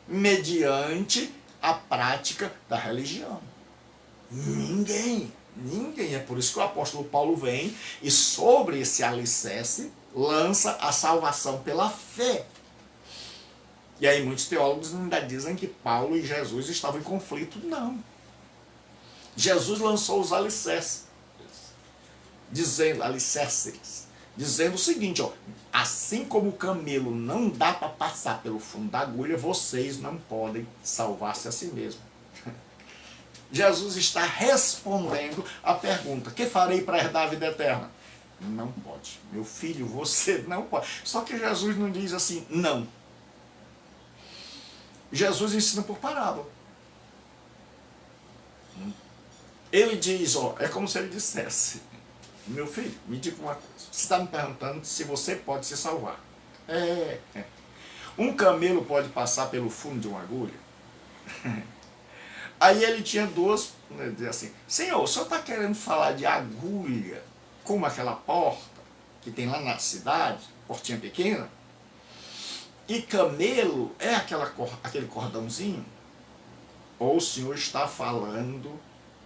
mediante a prática da religião. Ninguém. Ninguém. É por isso que o apóstolo Paulo vem e sobre esse alicerce lança a salvação pela fé. E aí muitos teólogos ainda dizem que Paulo e Jesus estavam em conflito. Não. Jesus lançou os alicerces, dizendo o seguinte, ó, assim como o camelo não dá para passar pelo fundo da agulha, vocês não podem salvar-se a si mesmo. Jesus está respondendo a pergunta, que farei para herdar a vida eterna? Não pode. Meu filho, você não pode. Só que Jesus não diz assim, não. Jesus ensina por parábola. Ele diz, ó, é como se ele dissesse, meu filho, me diga uma coisa. Você está me perguntando se você pode se salvar. Um camelo pode passar pelo fundo de uma agulha? Aí ele tinha duas, dizer assim, Senhor, o senhor está querendo falar de agulha como aquela porta que tem lá na cidade, portinha pequena? E camelo é aquele cordãozinho? Ou o senhor está falando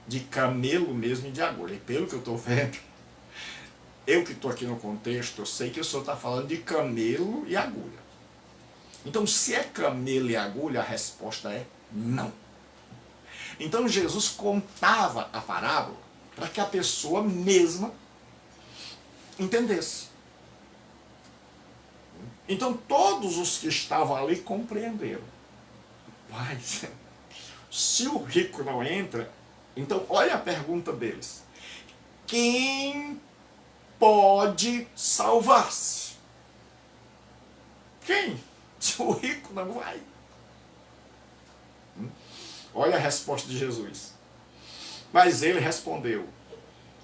de camelo mesmo e de agulha? E pelo que eu estou vendo, eu que estou aqui no contexto, eu sei que o senhor está falando de camelo e agulha. Então, se é camelo e agulha, a resposta é não. Então, Jesus contava a parábola para que a pessoa mesma entendesse. Então, todos os que estavam ali compreenderam. Mas, se o rico não entra, então, olha a pergunta deles. Quem pode salvar-se? Quem? Se o rico não vai. Olha a resposta de Jesus. Mas ele respondeu,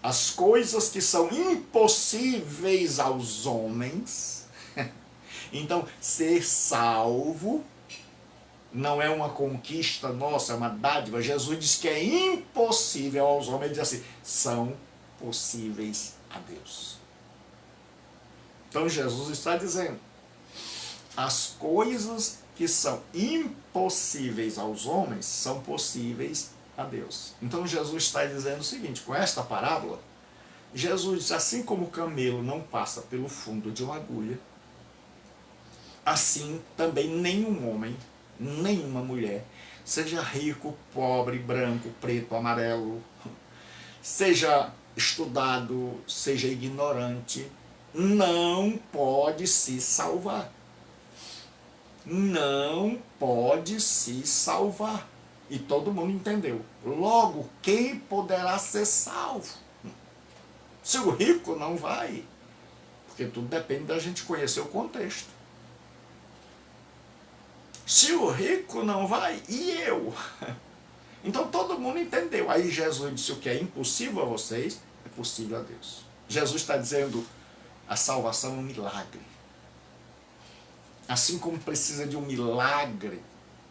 as coisas que são impossíveis aos homens, então ser salvo não é uma conquista nossa, é uma dádiva. Jesus diz que é impossível aos homens, ele diz assim, são possíveis a Deus. Então Jesus está dizendo, as coisas que são impossíveis aos homens são possíveis a Deus. Então Jesus está dizendo o seguinte, com esta parábola, Jesus diz, assim como o camelo não passa pelo fundo de uma agulha, assim também nenhum homem, nenhuma mulher, seja rico, pobre, branco, preto, amarelo, seja estudado, seja ignorante, não pode se salvar. Não pode se salvar. E todo mundo entendeu. Logo, quem poderá ser salvo? Se o rico não vai, porque tudo depende da gente conhecer o contexto. Se o rico não vai, e eu? Então todo mundo entendeu. Aí Jesus disse, o que é impossível a vocês, é possível a Deus. Jesus está dizendo, a salvação é um milagre. Assim como precisa de um milagre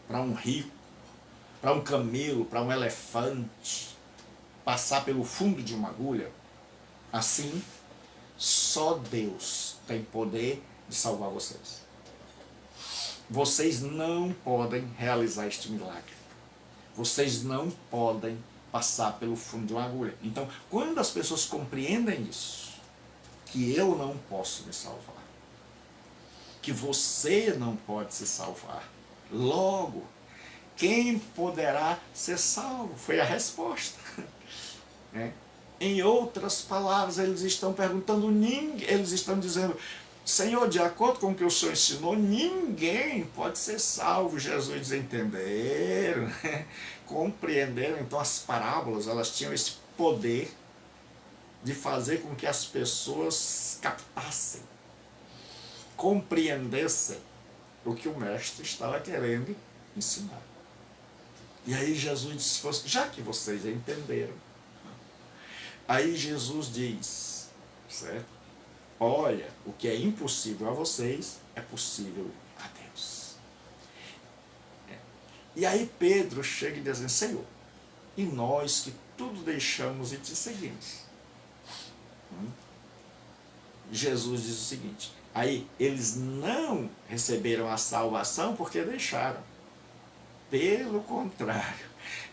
para um rico, para um camelo, para um elefante, passar pelo fundo de uma agulha, assim, só Deus tem poder de salvar vocês. Vocês não podem realizar este milagre. Vocês não podem passar pelo fundo de uma agulha. Então, quando as pessoas compreendem isso, que eu não posso me salvar, que você não pode se salvar, logo, quem poderá ser salvo? Foi a resposta. Em outras palavras, eles estão perguntando, eles estão dizendo, Senhor, de acordo com o que o Senhor ensinou, ninguém pode ser salvo. Jesus diz, entenderam, compreenderam. Então as parábolas, elas tinham esse poder de fazer com que as pessoas captassem, compreendessem o que o mestre estava querendo ensinar. E aí Jesus disse, já que vocês entenderam, aí Jesus diz, certo? Olha, o que é impossível a vocês é possível a Deus. E aí Pedro chega e diz assim, Senhor, e nós que tudo deixamos e te seguimos? Jesus diz o seguinte, aí eles não receberam a salvação porque deixaram. Pelo contrário,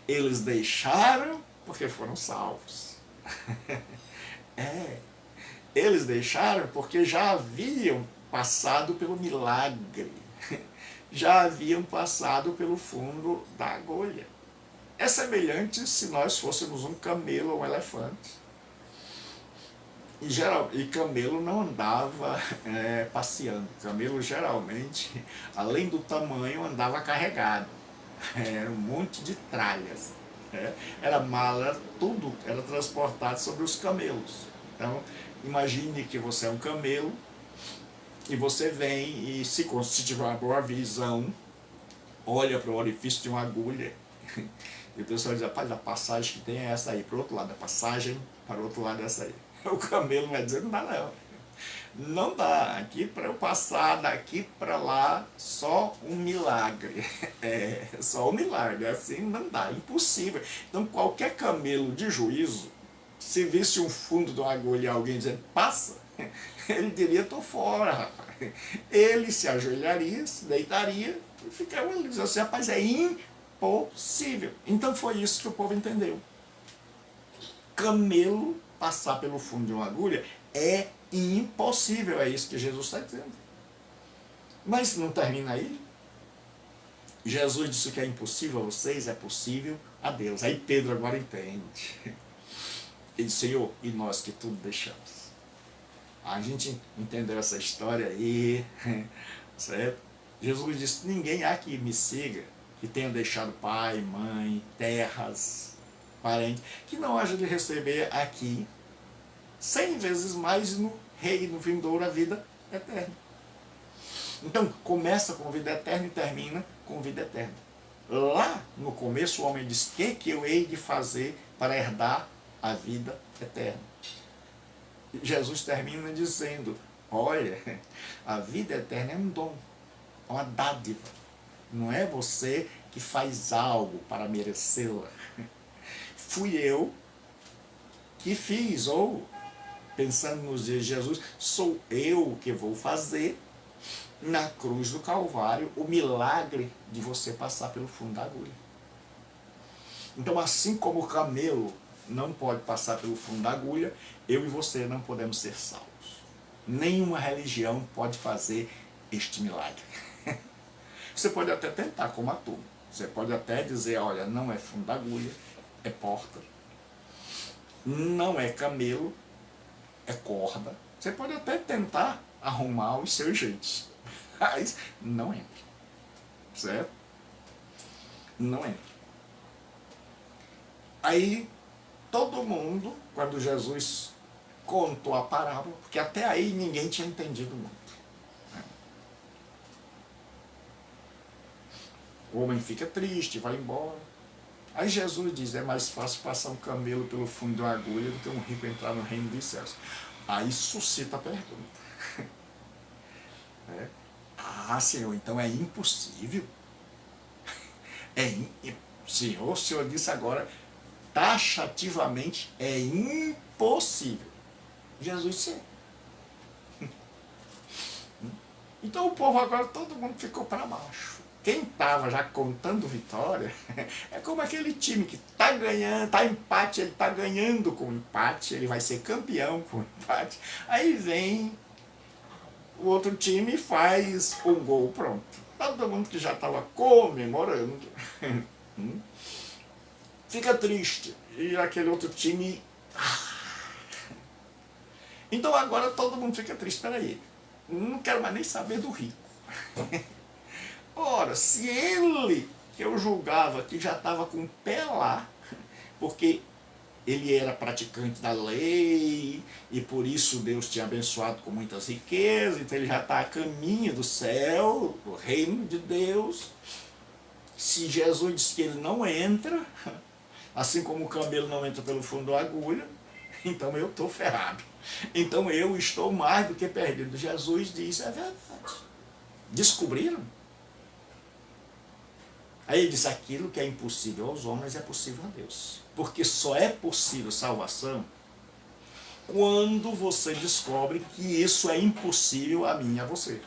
eles deixaram porque foram salvos. Eles deixaram porque já haviam passado pelo milagre, já haviam passado pelo fundo da agulha. É semelhante se nós fôssemos um camelo ou um elefante. E camelo não andava passeando. Camelo geralmente, além do tamanho, andava carregado. Era um monte de tralhas. Era mala, tudo era transportado sobre os camelos. Então, imagine que você é um camelo e você vem e se tiver uma boa visão, olha para o orifício de uma agulha e o pessoal diz, rapaz, a passagem que tem é essa aí, para o outro lado, a passagem para o outro lado é essa aí. O camelo vai dizer, não dá não. Não dá, aqui para eu passar daqui para lá, só um milagre. Só um milagre, assim não dá, impossível. Então qualquer camelo de juízo, se visse um fundo de uma agulha e alguém dizendo, passa, ele diria, estou fora, rapaz. Ele se ajoelharia, se deitaria e ficava ali, dizendo assim, rapaz, é impossível. Então foi isso que o povo entendeu. Camelo passar pelo fundo de uma agulha é impossível, é isso que Jesus está dizendo. Mas não termina aí. Jesus disse que é impossível a vocês, é possível a Deus. Aí Pedro agora entende. Ele disse, Senhor, e nós que tudo deixamos? A gente entendeu essa história aí, certo? Jesus disse, ninguém há que me siga, que tenha deixado pai, mãe, terras, parentes, que não haja de receber aqui 100 vezes mais no reino vindouro a vida eterna. Então, começa com vida eterna e termina com vida eterna. Lá no começo o homem diz, o que eu hei de fazer para herdar a vida eterna? Jesus termina dizendo, olha, a vida eterna é um dom, é uma dádiva. Não é você que faz algo para merecê-la. Fui eu que fiz, ou, pensando nos dias de Jesus, sou eu que vou fazer na cruz do Calvário o milagre de você passar pelo fundo da agulha. Então, assim como o camelo não pode passar pelo fundo da agulha, eu e você não podemos ser salvos. Nenhuma religião pode fazer este milagre. Você pode até tentar, como a turma. Você pode até dizer, olha, não é fundo da agulha, é porta. Não é camelo, é corda. Você pode até tentar arrumar os seus jeitos, mas não entra. Certo? Não entra. Aí, todo mundo, quando Jesus contou a parábola, porque até aí ninguém tinha entendido muito. O homem fica triste, vai embora. Aí Jesus diz, é mais fácil passar um camelo pelo fundo de uma agulha do que um rico entrar no reino dos céus. Aí suscita a pergunta. Ah, Senhor, então é impossível? Senhor, o Senhor disse agora, taxativamente, é impossível. Jesus disse. Então o povo agora, todo mundo ficou para baixo. Quem estava já contando vitória, é como aquele time que está ganhando, está empate, ele está ganhando com empate, ele vai ser campeão com empate. Aí vem o outro time e faz um gol, pronto. Todo mundo que já estava comemorando fica triste. E aquele outro time... Então agora todo mundo fica triste. Espera aí. não quero mais nem saber do rico. Ora, se ele, que eu julgava que já estava com o pé lá, porque ele era praticante da lei, e por isso Deus tinha abençoado com muitas riquezas, então ele já está a caminho do céu, do reino de Deus. Se Jesus diz que ele não entra, assim como o camelo não entra pelo fundo da agulha, então eu estou ferrado. Então eu estou mais do que perdido. Jesus disse, é verdade. Descobriram? Aí ele disse, aquilo que é impossível aos homens é possível a Deus. Porque só é possível salvação quando você descobre que isso é impossível a mim e a você.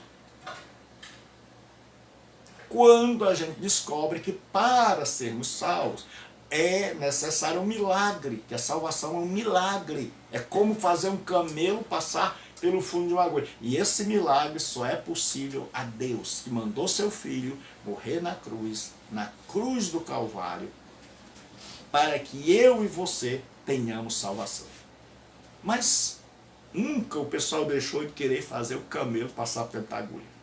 Quando a gente descobre que para sermos salvos é necessário um milagre, que a salvação é um milagre. É como fazer um camelo passar pelo fundo de uma agulha. E esse milagre só é possível a Deus, que mandou seu Filho morrer na cruz do Calvário, para que eu e você tenhamos salvação. Mas nunca o pessoal deixou de querer fazer o camelo passar pela agulha.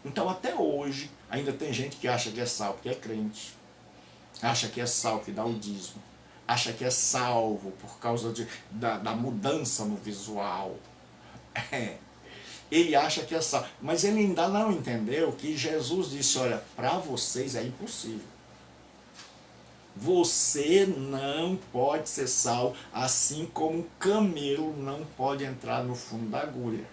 Então até hoje ainda tem gente que acha que é salvo porque é crente, acha que é salvo que dá o dízimo, acha que é salvo por causa da mudança no visual. Ele acha que é salvo, mas ele ainda não entendeu que Jesus disse, olha, para vocês é impossível. Você não pode ser salvo, assim como um camelo não pode entrar no fundo da agulha.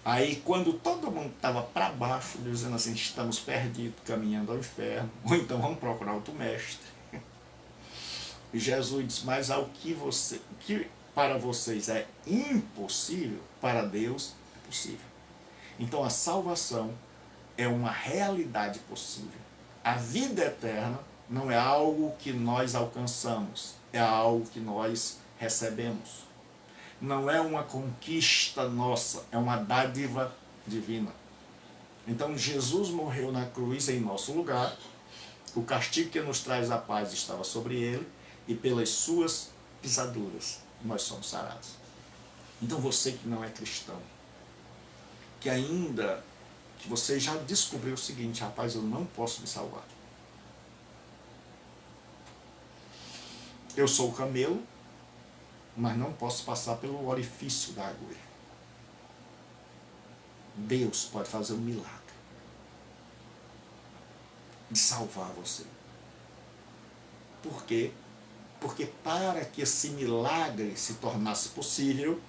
Aí quando todo mundo estava para baixo, dizendo assim, estamos perdidos, caminhando ao inferno, ou então vamos procurar outro mestre. E Jesus disse, mas ao que para vocês é impossível, para Deus é possível. Então a salvação é uma realidade possível. A vida eterna não é algo que nós alcançamos, é algo que nós recebemos. Não é uma conquista nossa, é uma dádiva divina. Então Jesus morreu na cruz em nosso lugar, o castigo que nos traz a paz estava sobre ele, e pelas suas pisaduras nós somos sarados. Então você que não é cristão, que você já descobriu o seguinte, rapaz, eu não posso me salvar. Eu sou o camelo, mas não posso passar pelo orifício da agulha. Deus pode fazer um milagre de salvar você. Por quê? Porque para que esse milagre se tornasse possível,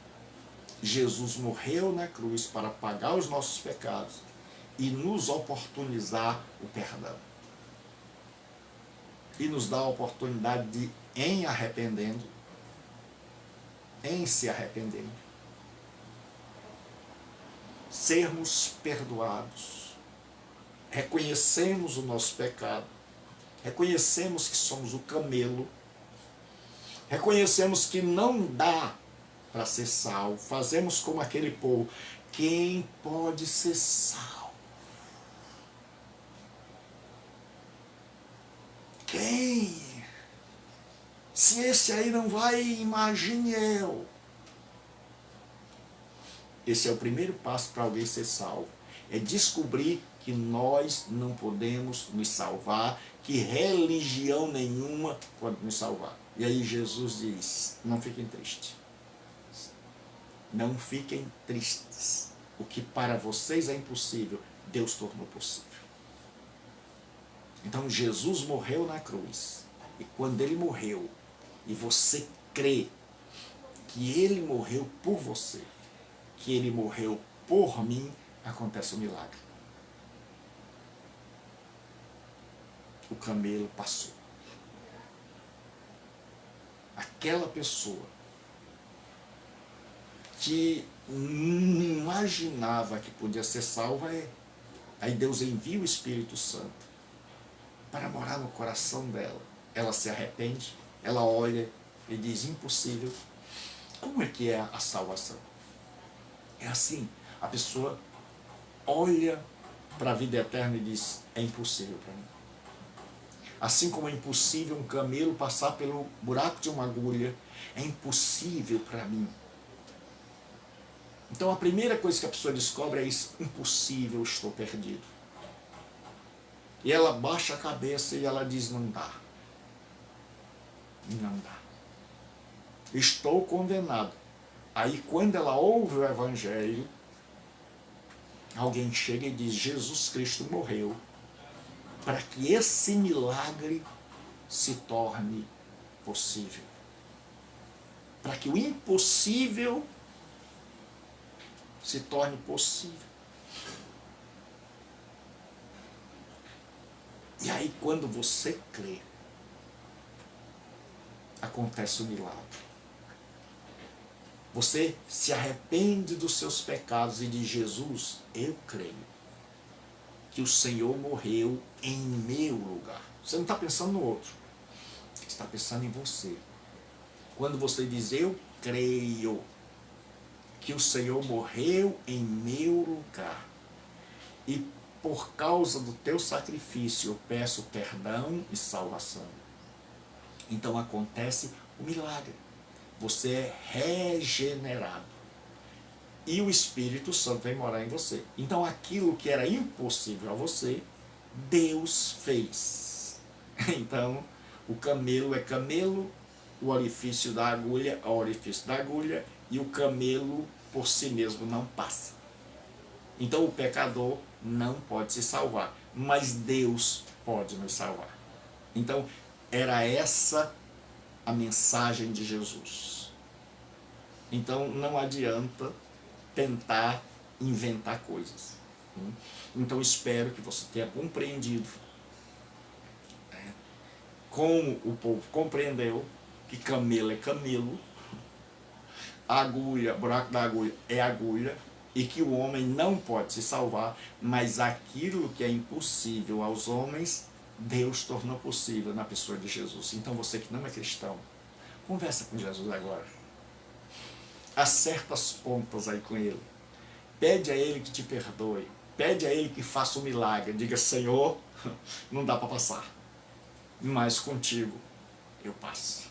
Jesus morreu na cruz para pagar os nossos pecados e nos oportunizar o perdão. E nos dá a oportunidade de, em se arrependendo, sermos perdoados, reconhecemos o nosso pecado, reconhecemos que somos o camelo, reconhecemos que não dá para ser salvo, fazemos como aquele povo, quem pode ser salvo? Quem? Se esse aí não vai, imagine eu. Esse é o primeiro passo para alguém ser salvo. É descobrir que nós não podemos nos salvar, que religião nenhuma pode nos salvar. E aí Jesus diz, não fiquem tristes. Não fiquem tristes. O que para vocês é impossível, Deus tornou possível. Então Jesus morreu na cruz. E quando ele morreu, e você crê que ele morreu por você, que ele morreu por mim, acontece um milagre. O camelo passou. Aquela pessoa que não imaginava que podia ser salva aí Deus envia o Espírito Santo para morar no coração dela. Ela se arrepende, ela olha e diz, impossível. Como é que é a salvação? É assim, a pessoa olha para a vida eterna e diz, é impossível para mim. Assim como é impossível um camelo passar pelo buraco de uma agulha, é impossível para mim. Então a primeira coisa que a pessoa descobre é isso: impossível, estou perdido. E ela baixa a cabeça e ela diz: não dá. Não dá. Estou condenado. Aí quando ela ouve o Evangelho, alguém chega e diz: Jesus Cristo morreu para que esse milagre se torne possível. Para que o impossível se torne possível. E aí quando você crê, acontece o milagre. Você se arrepende dos seus pecados e diz: Jesus, eu creio que o Senhor morreu em meu lugar. Você não está pensando no outro, você está pensando em você. Quando você diz: eu creio que o Senhor morreu em meu lugar, e por causa do teu sacrifício eu peço perdão e salvação, então acontece o milagre. Você é regenerado. E o Espírito Santo vem morar em você. Então aquilo que era impossível a você, Deus fez. Então o camelo é camelo, o orifício da agulha é o orifício da agulha, e o camelo por si mesmo não passa. Então o pecador não pode se salvar, mas Deus pode nos salvar. Então era essa a mensagem de Jesus. Então não adianta tentar inventar coisas. Então espero que você tenha compreendido, como o povo compreendeu, que camelo é camelo, agulha, buraco da agulha é agulha, e que o homem não pode se salvar, mas aquilo que é impossível aos homens, Deus tornou possível na pessoa de Jesus. Então você que não é cristão, conversa com Jesus agora. Acerta as pontas aí com Ele. Pede a Ele que te perdoe. Pede a Ele que faça um milagre. Diga: Senhor, não dá para passar, mas contigo eu passo.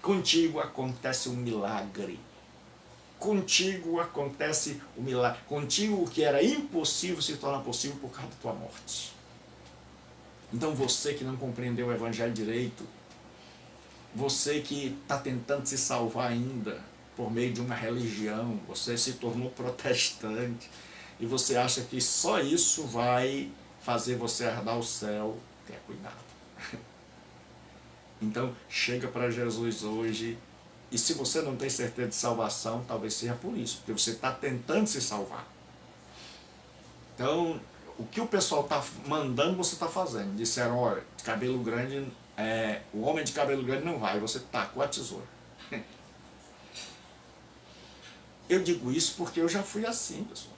Contigo acontece um milagre. Contigo acontece o milagre. Contigo o que era impossível se torna possível por causa da tua morte. Então você que não compreendeu o Evangelho direito, você que está tentando se salvar ainda por meio de uma religião, você se tornou protestante e você acha que só isso vai fazer você herdar o céu, tenha cuidado. Então chega para Jesus hoje. E se você não tem certeza de salvação, talvez seja por isso, porque você está tentando se salvar. Então, o que o pessoal está mandando, você está fazendo. Disseram: olha, de cabelo grande, o homem de cabelo grande não vai, você tacou a tesoura. Eu digo isso porque eu já fui assim, pessoal.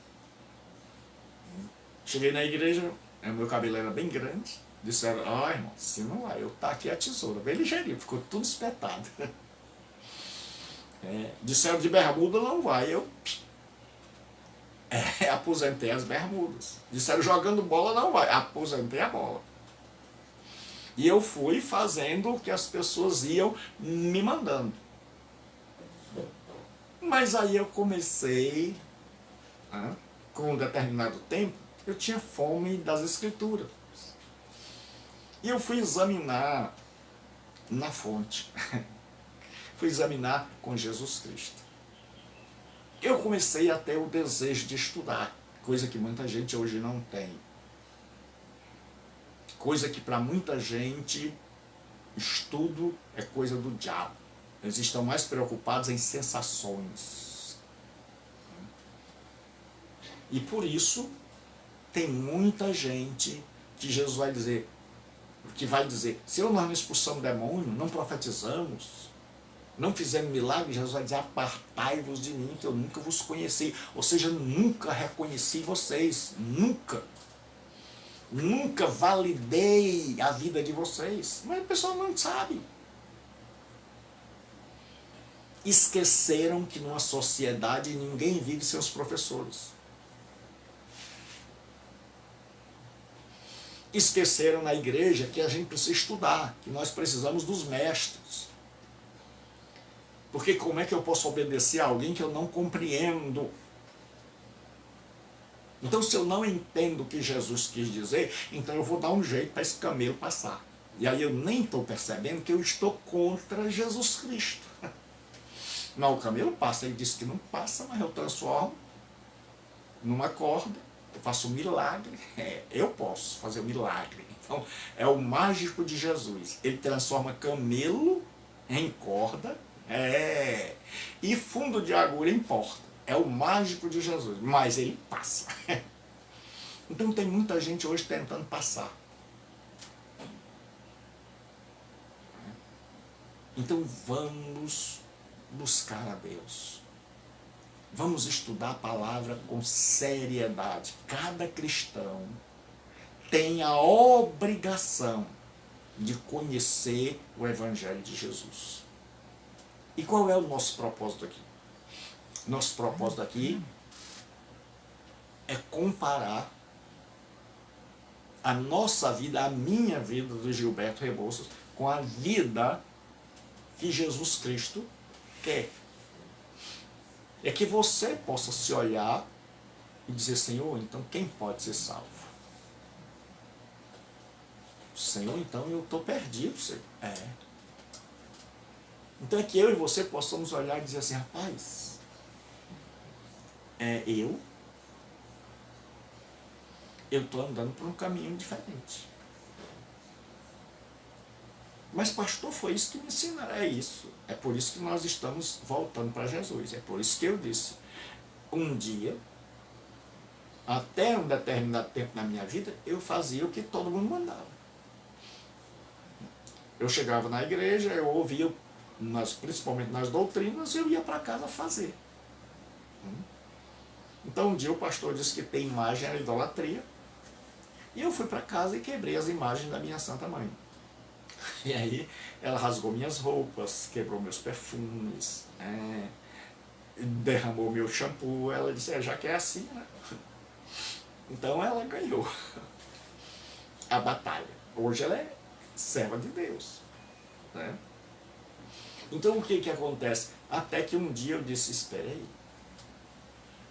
Cheguei na igreja, meu cabelo era bem grande, disseram: irmão, assim não vai, eu taquei a tesoura, bem ligeirinho, ficou tudo espetado. Disseram: de bermuda não vai, eu aposentei as bermudas. Disseram: jogando bola não vai, aposentei a bola. E eu fui fazendo o que as pessoas iam me mandando. Mas aí eu comecei, com um determinado tempo, eu tinha fome das Escrituras. E eu fui examinar na fonte. Fui examinar com Jesus Cristo. Eu comecei a ter o desejo de estudar, coisa que muita gente hoje não tem. Coisa que para muita gente, estudo é coisa do diabo. Eles estão mais preocupados em sensações. E por isso, tem muita gente que Jesus vai dizer, se eu não expulsamos demônio, não profetizamos, não fizemos milagre, Jesus vai dizer: apartai-vos de mim, que eu nunca vos conheci. Ou seja, nunca reconheci vocês, nunca validei a vida de vocês. Mas o pessoal não sabe. Esqueceram que numa sociedade ninguém vive sem os professores. Esqueceram na igreja que a gente precisa estudar, que nós precisamos dos mestres. Porque como é que eu posso obedecer a alguém que eu não compreendo? Então, se eu não entendo o que Jesus quis dizer, então eu vou dar um jeito para esse camelo passar. E aí eu nem estou percebendo que eu estou contra Jesus Cristo. Não, o camelo passa, ele disse que não passa, mas eu transformo numa corda, eu faço um milagre, eu posso fazer um milagre. Então, é o mágico de Jesus. Ele transforma camelo em corda, e fundo de agulha em porta. É o mágico de Jesus, mas ele passa. Então tem muita gente hoje tentando passar. Então vamos buscar a Deus. Vamos estudar a palavra com seriedade. Cada cristão tem a obrigação de conhecer o Evangelho de Jesus. E qual é o nosso propósito aqui? Nosso propósito aqui é comparar a nossa vida, a minha vida do Gilberto Rebouças, com a vida que Jesus Cristo quer. É que você possa se olhar e dizer, Senhor, então quem pode ser salvo? Senhor, então eu estou perdido, Senhor. Então é que eu e você possamos olhar e dizer assim, rapaz, eu estou andando por um caminho diferente. Mas pastor, foi isso que me ensinaram, é isso. É por isso que nós estamos voltando para Jesus. É por isso que eu disse, um dia, até um determinado tempo na minha vida, eu fazia o que todo mundo mandava. Eu chegava na igreja, eu ouvia, principalmente nas doutrinas, eu ia para casa fazer. Então um dia o pastor disse que ter imagem era idolatria, e eu fui para casa e quebrei as imagens da minha santa mãe. E aí ela rasgou minhas roupas, quebrou meus perfumes, derramou meu shampoo. Ela disse, já que é assim, né? Então ela ganhou a batalha. Hoje ela é serva de Deus, né? Então o que acontece? Até que um dia eu disse, espera aí,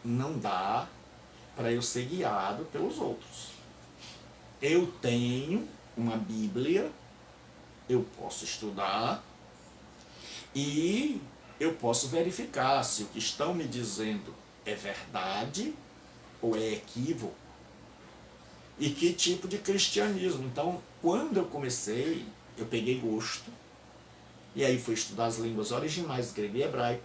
não dá para eu ser guiado pelos outros. Eu tenho uma Bíblia, eu posso estudar e eu posso verificar se o que estão me dizendo é verdade ou é equívoco e que tipo de cristianismo. Então, quando eu comecei, eu peguei gosto e aí fui estudar as línguas originais, grego e hebraico,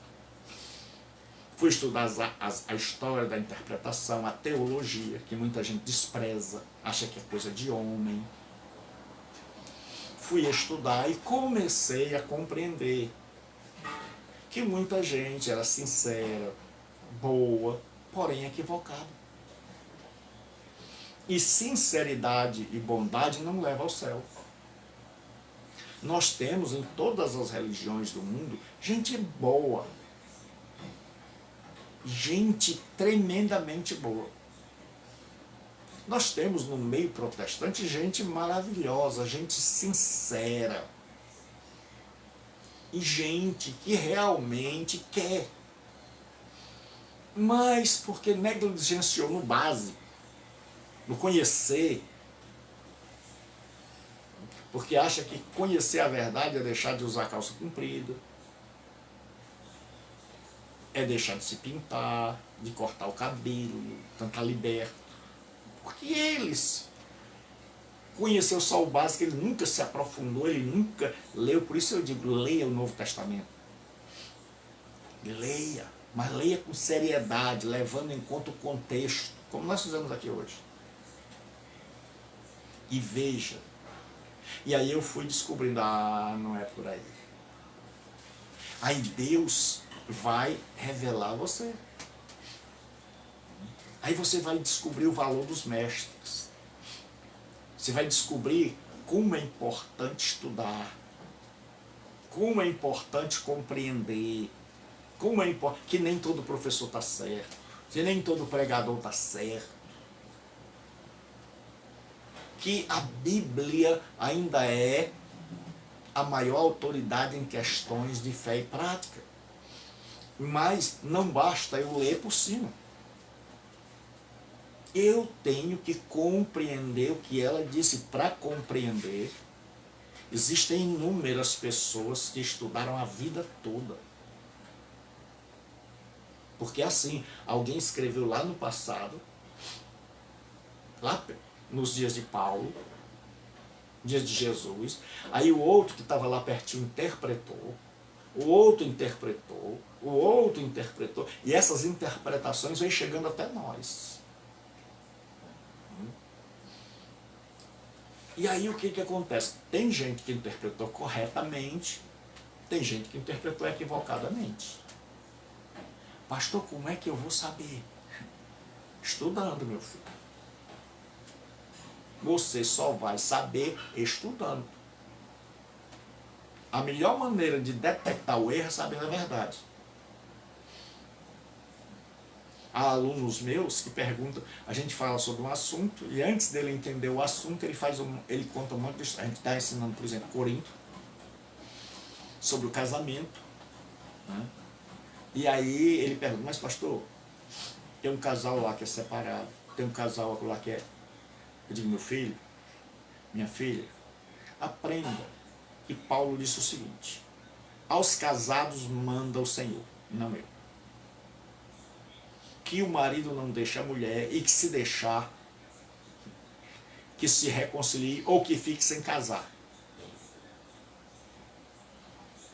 fui estudar a história da interpretação, a teologia, que muita gente despreza, acha que é coisa de homem. Fui estudar e comecei a compreender que muita gente era sincera, boa, porém equivocada. E sinceridade e bondade não levam ao céu. Nós temos em todas as religiões do mundo gente boa, gente tremendamente boa. Nós temos no meio protestante gente maravilhosa, gente sincera. E gente que realmente quer. Mas porque negligenciou no básico, no conhecer. Porque acha que conhecer a verdade é deixar de usar calça comprida, é deixar de se pintar, de cortar o cabelo, tentar liberto. Porque eles conheceu só o básico, ele nunca se aprofundou, ele nunca leu. Por isso eu digo, leia o Novo Testamento. Leia, mas leia com seriedade, levando em conta o contexto, como nós fizemos aqui hoje. E veja. E aí eu fui descobrindo, não é por aí. Aí Deus vai revelar você. Aí você vai descobrir o valor dos mestres. Você vai descobrir como é importante estudar, como é importante compreender, como é importante que nem todo professor está certo, que nem todo pregador está certo, que a Bíblia ainda é a maior autoridade em questões de fé e prática. Mas não basta eu ler por cima. Eu tenho que compreender o que ela disse. Para compreender, existem inúmeras pessoas que estudaram a vida toda. Porque assim, alguém escreveu lá no passado, lá nos dias de Paulo, dias de Jesus, aí o outro que estava lá pertinho interpretou, o outro interpretou, o outro interpretou, e essas interpretações vêm chegando até nós. E aí o que acontece? Tem gente que interpretou corretamente, tem gente que interpretou equivocadamente. Pastor, como é que eu vou saber? Estudando, meu filho. Você só vai saber estudando. A melhor maneira de detectar o erro é saber a verdade. Há alunos meus que perguntam, a gente fala sobre um assunto e antes dele entender o assunto, ele conta um monte de história. A gente está ensinando, por exemplo, Corinto, sobre o casamento, né? E aí ele pergunta, mas pastor, tem um casal lá que é separado, tem um casal lá que é... Eu digo, meu filho, minha filha, aprenda que Paulo disse o seguinte: aos casados manda o Senhor, não eu. Que o marido não deixe a mulher e que se deixar, que se reconcilie ou que fique sem casar.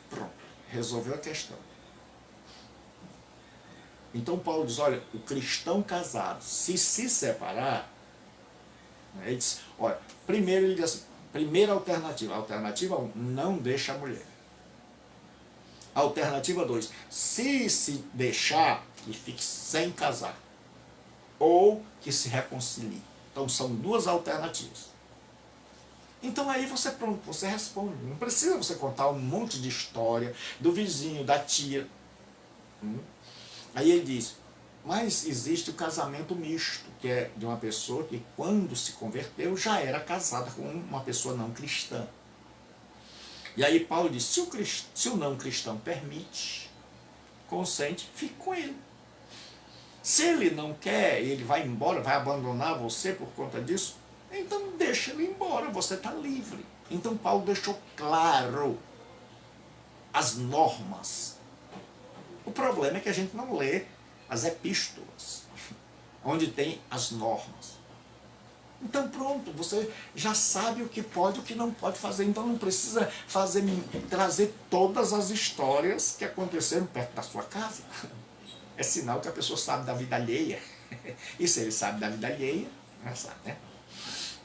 Pronto, resolveu a questão. Então Paulo diz, olha, o cristão casado, se separar, ele diz, olha, primeiro ele diz assim, primeira alternativa, alternativa 1, não deixa a mulher. Alternativa 2, se deixar, que fique sem casar. Ou que se reconcilie. Então são duas alternativas. Então aí você pronto, você responde. Não precisa você contar um monte de história do vizinho, da tia. Aí ele diz, mas existe o casamento misto, que é de uma pessoa que quando se converteu já era casada com uma pessoa não cristã. E aí Paulo diz, se o não cristão permite, consente, fique com ele. Se ele não quer, ele vai embora, vai abandonar você por conta disso, então deixa ele embora, você está livre. Então Paulo deixou claro as normas. O problema é que a gente não lê as epístolas, onde tem as normas. Então pronto, você já sabe o que pode e o que não pode fazer. Então não precisa trazer todas as histórias que aconteceram perto da sua casa. É sinal que a pessoa sabe da vida alheia. E se ele sabe da vida alheia, não sabe, né?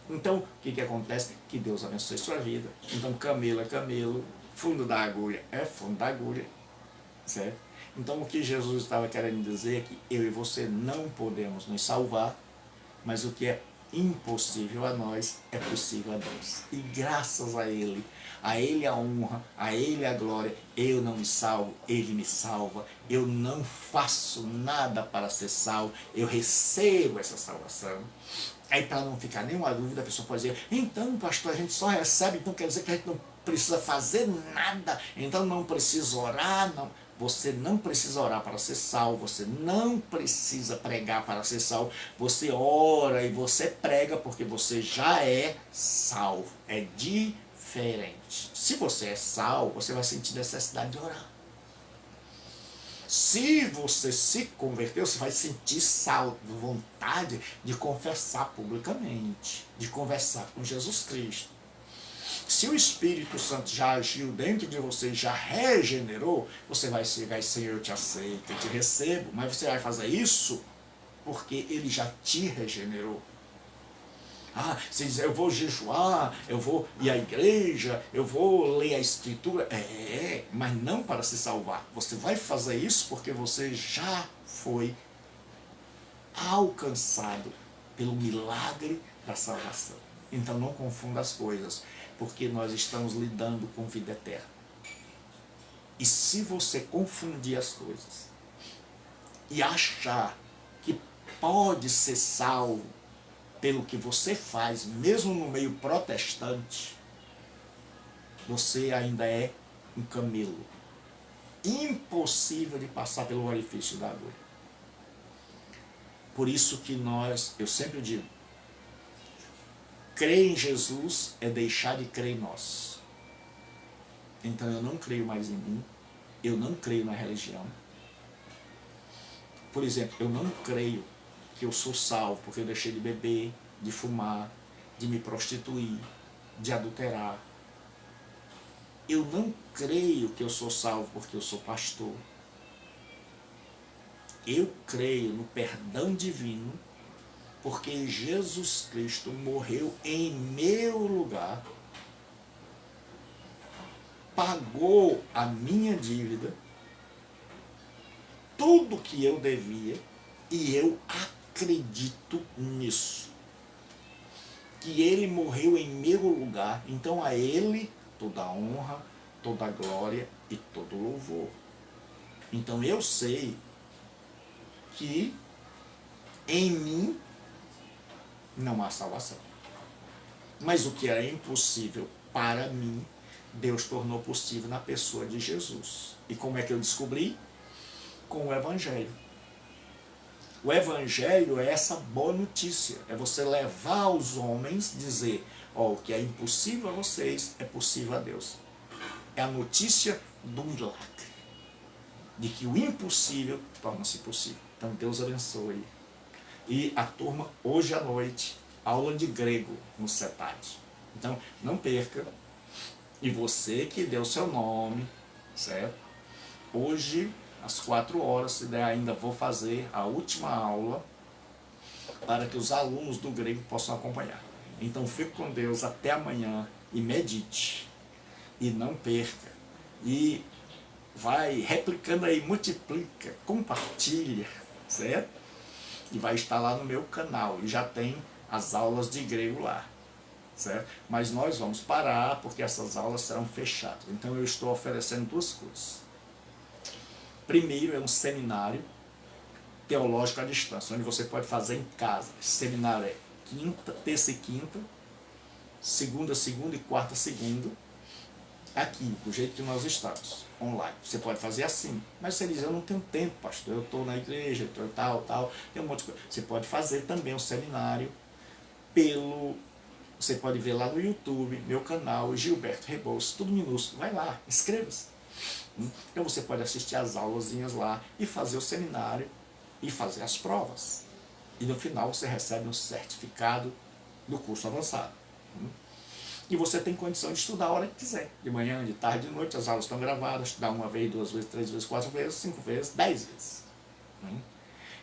Então, o que acontece? Que Deus abençoe sua vida. Então, camelo é camelo, fundo da agulha é fundo da agulha, certo? Então, o que Jesus estava querendo dizer é que eu e você não podemos nos salvar, mas o que é impossível a nós é possível a Deus. E graças a Ele a honra, a Ele a glória. Eu não me salvo, Ele me salva. Eu não faço nada para ser salvo, eu recebo essa salvação. Aí, para não ficar nenhuma dúvida, a pessoa pode dizer, então pastor, a gente só recebe, então quer dizer que a gente não precisa fazer nada, então não precisa orar, não. Você não precisa orar para ser salvo, você não precisa pregar para ser salvo, você ora e você prega porque você já é salvo, é diferente. Se você é salvo, você vai sentir necessidade de orar. Se você se converteu, você vai sentir vontade de confessar publicamente, de conversar com Jesus Cristo. Se o Espírito Santo já agiu dentro de você, já regenerou, você vai chegar, Senhor, eu te aceito, eu te recebo, mas você vai fazer isso porque Ele já te regenerou. Ah, você diz, eu vou jejuar, eu vou ir à igreja, eu vou ler a Escritura. Mas não para se salvar. Você vai fazer isso porque você já foi alcançado pelo milagre da salvação. Então não confunda as coisas, porque nós estamos lidando com vida eterna. E se você confundir as coisas e achar que pode ser salvo pelo que você faz, mesmo no meio protestante, você ainda é um camelo. impossível de passar pelo orifício da agulha. Por isso que eu sempre digo, crer em Jesus é deixar de crer em nós. Então eu não creio mais em mim, eu não creio na religião. Por exemplo, eu não creio que eu sou salvo porque eu deixei de beber, de fumar, de me prostituir, de adulterar. Eu não creio que eu sou salvo porque eu sou pastor. Eu creio no perdão divino porque Jesus Cristo morreu em meu lugar, pagou a minha dívida, tudo que eu devia, e eu acredito nisso. Que ele morreu em meu lugar, então a ele toda a honra, toda a glória e todo o louvor. Então eu sei que em mim não há salvação. Mas o que era impossível para mim, Deus tornou possível na pessoa de Jesus. E como é que eu descobri? Com o Evangelho. O Evangelho é essa boa notícia, é você levar aos homens, dizer, o que é impossível a vocês, é possível a Deus. É a notícia do milagre, de que o impossível torna-se possível. Então Deus abençoe. E a turma, hoje à noite, aula de grego no CETAD. Então, não perca. E você que deu seu nome, certo? Hoje, às 4 horas, se der, ainda vou fazer a última aula para que os alunos do grego possam acompanhar. Então, fique com Deus até amanhã e medite. E não perca. E vai replicando aí, multiplica, compartilha, certo? E vai estar lá no meu canal. E já tem as aulas de grego lá, certo? Mas nós vamos parar porque essas aulas serão fechadas. Então eu estou oferecendo 2 coisas. Primeiro é um seminário teológico à distância, onde você pode fazer em casa. Esse seminário é terça e quinta, segunda e quarta, aqui, do jeito que nós estamos, online. Você pode fazer assim, mas você diz, eu não tenho tempo, pastor, eu estou na igreja, eu estou tal, tem um monte de coisa. Você pode fazer também um seminário você pode ver lá no YouTube, meu canal, Gilberto Rebouças, tudo minúsculo, vai lá, inscreva-se. Então você pode assistir as aulazinhas lá e fazer o seminário e fazer as provas. E no final você recebe um certificado do curso avançado. E você tem condição de estudar a hora que quiser. De manhã, de tarde, de noite, as aulas estão gravadas, estudar 1 vez, 2 vezes, 3 vezes, 4 vezes, 5 vezes, 10 vezes.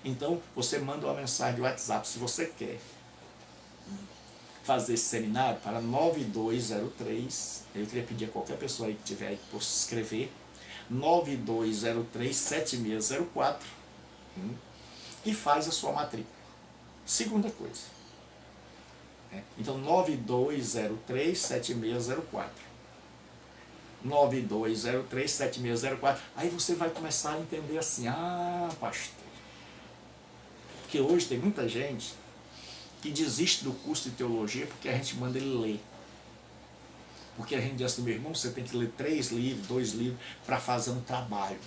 Então você manda uma mensagem de WhatsApp se você quer fazer esse seminário para 9203. Eu queria pedir a qualquer pessoa aí que tiver aí que possa escrever 9203-7604 e faz a sua matrícula. Segunda coisa. Então 9203-7604. 9203-7604. Aí você vai começar a entender assim, pastor, porque hoje tem muita gente que desiste do curso de teologia porque a gente manda ele ler. Porque a gente diz assim, meu irmão, você tem que ler 3 livros, 2 livros para fazer um trabalho.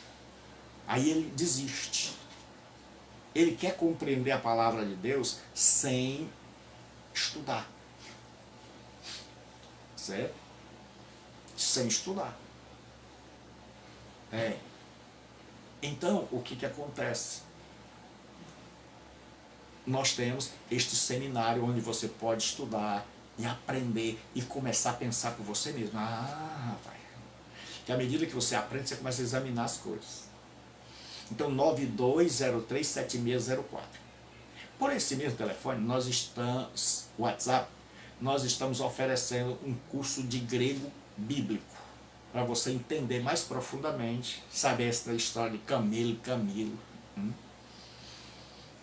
Aí ele desiste. Ele quer compreender a palavra de Deus sem estudar. Certo? Sem estudar. Então, o que acontece? Nós temos este seminário onde você pode estudar e aprender e começar a pensar por você mesmo. Rapaz. Que à medida que você aprende, você começa a examinar as coisas. Então, 9203-7604. Por esse mesmo telefone, WhatsApp, nós estamos oferecendo um curso de grego bíblico, para você entender mais profundamente, saber essa história de Camilo.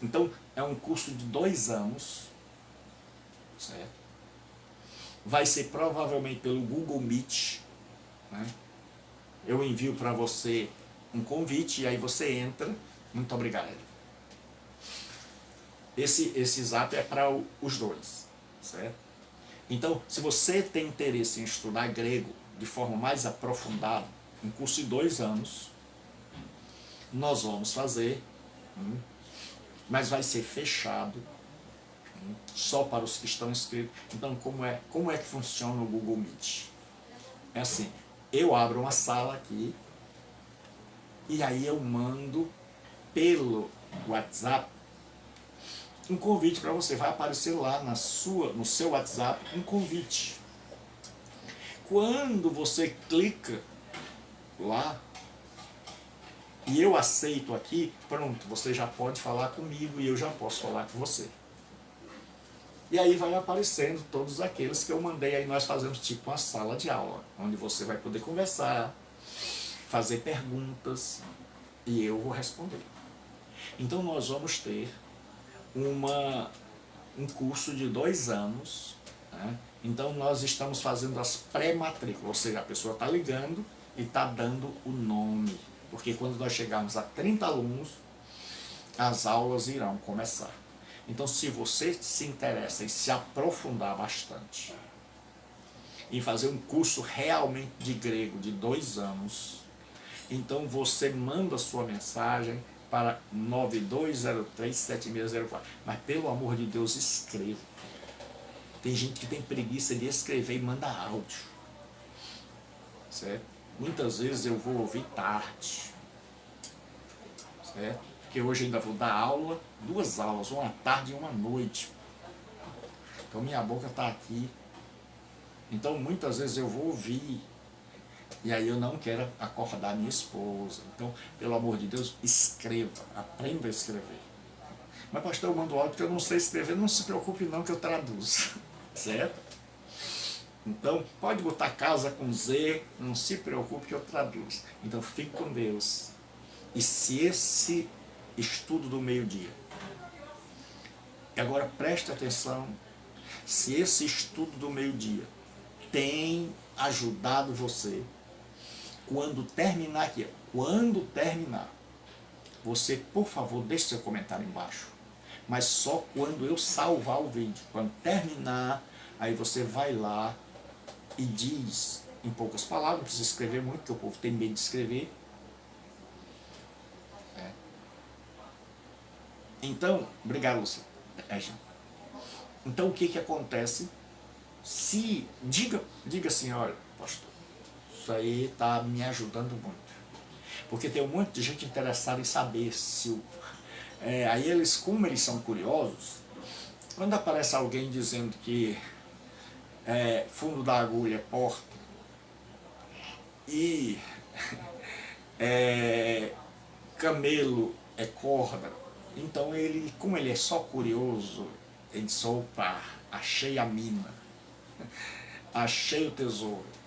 Então, é um curso de 2 anos, certo? Vai ser provavelmente pelo Google Meet, Eu envio para você um convite e aí você entra. Muito obrigado. Esse zap é para os 2, certo? Então, se você tem interesse em estudar grego de forma mais aprofundada, um curso de 2 anos, nós vamos fazer, mas vai ser fechado, só para os que estão inscritos. Então, como é que funciona o Google Meet? É assim, eu abro uma sala aqui, e aí eu mando pelo WhatsApp um convite para você. Vai aparecer lá no seu WhatsApp um convite. Quando você clica lá e eu aceito aqui, pronto, você já pode falar comigo e eu já posso falar com você. E aí vai aparecendo todos aqueles que eu mandei. Aí nós fazemos tipo uma sala de aula, onde você vai poder conversar, fazer perguntas e eu vou responder. Então nós vamos ter um curso de 2 anos, né? Então nós estamos fazendo as pré-matrículas, ou seja, a pessoa está ligando e está dando o nome, porque quando nós chegarmos a 30 alunos, as aulas irão começar. Então, se você se interessa em se aprofundar bastante, em fazer um curso realmente de grego de 2 anos, então você manda a sua mensagem para 92037604. Mas pelo amor de Deus, escreva. Tem gente que tem preguiça de escrever e manda áudio. Certo? Muitas vezes eu vou ouvir tarde. Certo? Porque hoje ainda vou dar aula, 2 aulas, uma tarde e uma noite. Então minha boca está aqui. Então muitas vezes eu vou ouvir. E aí eu não quero acordar minha esposa. Então, pelo amor de Deus, escreva, aprenda a escrever. Mas pastor, eu mando áudio porque eu não sei escrever. Não se preocupe não que eu traduzo. Certo? Então, pode botar casa com Z, não se preocupe que eu traduzo. Então, fique com Deus. E se esse estudo do meio-dia, e agora preste atenção, se esse estudo do meio-dia tem ajudado você, quando terminar aqui, você, por favor, deixe seu comentário embaixo. Mas só quando eu salvar o vídeo. Quando terminar, aí você vai lá e diz, em poucas palavras, não precisa escrever muito, porque o povo tem medo de escrever. Então, obrigado, Lúcia. Então, o que acontece? Diga assim, olha, pastor, isso aí está me ajudando muito. Porque tem um monte de gente interessada em saber se aí eles, como eles são curiosos, quando aparece alguém dizendo que fundo da agulha é porta e camelo é corda, então ele, como ele é só curioso, ele só, opa, achei a mina, achei o tesouro.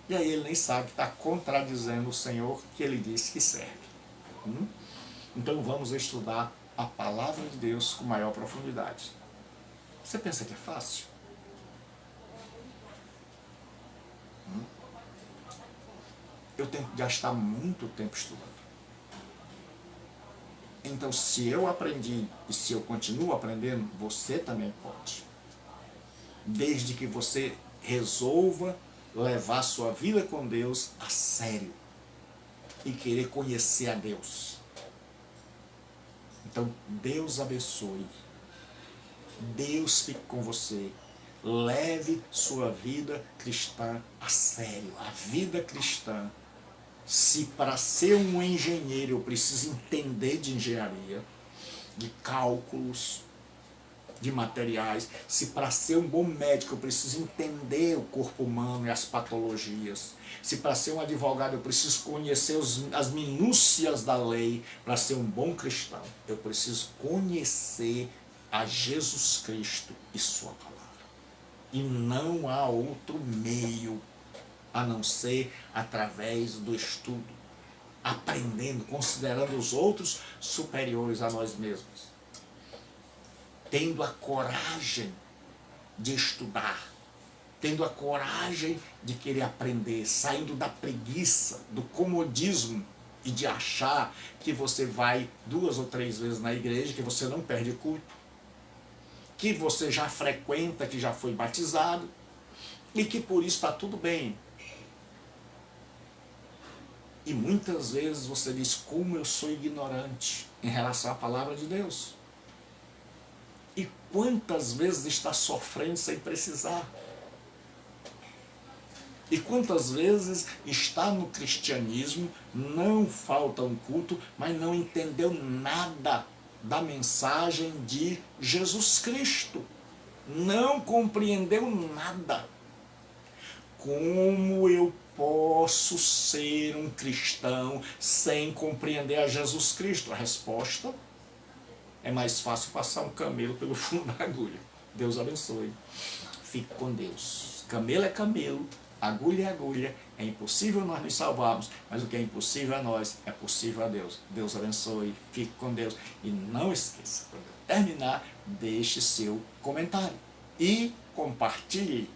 E aí ele nem sabe que está contradizendo o Senhor que ele disse que serve. Então vamos estudar a palavra de Deus com maior profundidade. Você pensa que é fácil? Eu tenho que gastar muito tempo estudando. Então, se eu aprendi e se eu continuo aprendendo, você também pode. Desde que você resolva levar sua vida com Deus a sério e querer conhecer a Deus. Então, Deus abençoe. Deus fique com você. Leve sua vida cristã a sério. A vida cristã. Se para ser um engenheiro eu preciso entender de engenharia, de cálculos, de materiais, se para ser um bom médico eu preciso entender o corpo humano e as patologias, se para ser um advogado eu preciso conhecer as minúcias da lei, para ser um bom cristão eu preciso conhecer a Jesus Cristo e sua palavra. E não há outro meio a não ser através do estudo, aprendendo, considerando os outros superiores a nós mesmos, tendo a coragem de estudar, tendo a coragem de querer aprender, saindo da preguiça, do comodismo e de achar que você vai 2 ou 3 vezes na igreja, que você não perde culto, que você já frequenta, que já foi batizado e que por isso está tudo bem. E muitas vezes você diz, como eu sou ignorante em relação à palavra de Deus. E quantas vezes está sofrendo sem precisar. E quantas vezes está no cristianismo, não falta um culto, mas não entendeu nada da mensagem de Jesus Cristo. Não compreendeu nada. Como eu posso ser um cristão sem compreender a Jesus Cristo? A resposta é mais fácil passar um camelo pelo fundo da agulha. Deus abençoe. Fique com Deus. Camelo é camelo, agulha é agulha. É impossível nós nos salvarmos, mas o que é impossível a nós é possível a Deus. Deus abençoe. Fique com Deus. E não esqueça, quando eu terminar, deixe seu comentário e compartilhe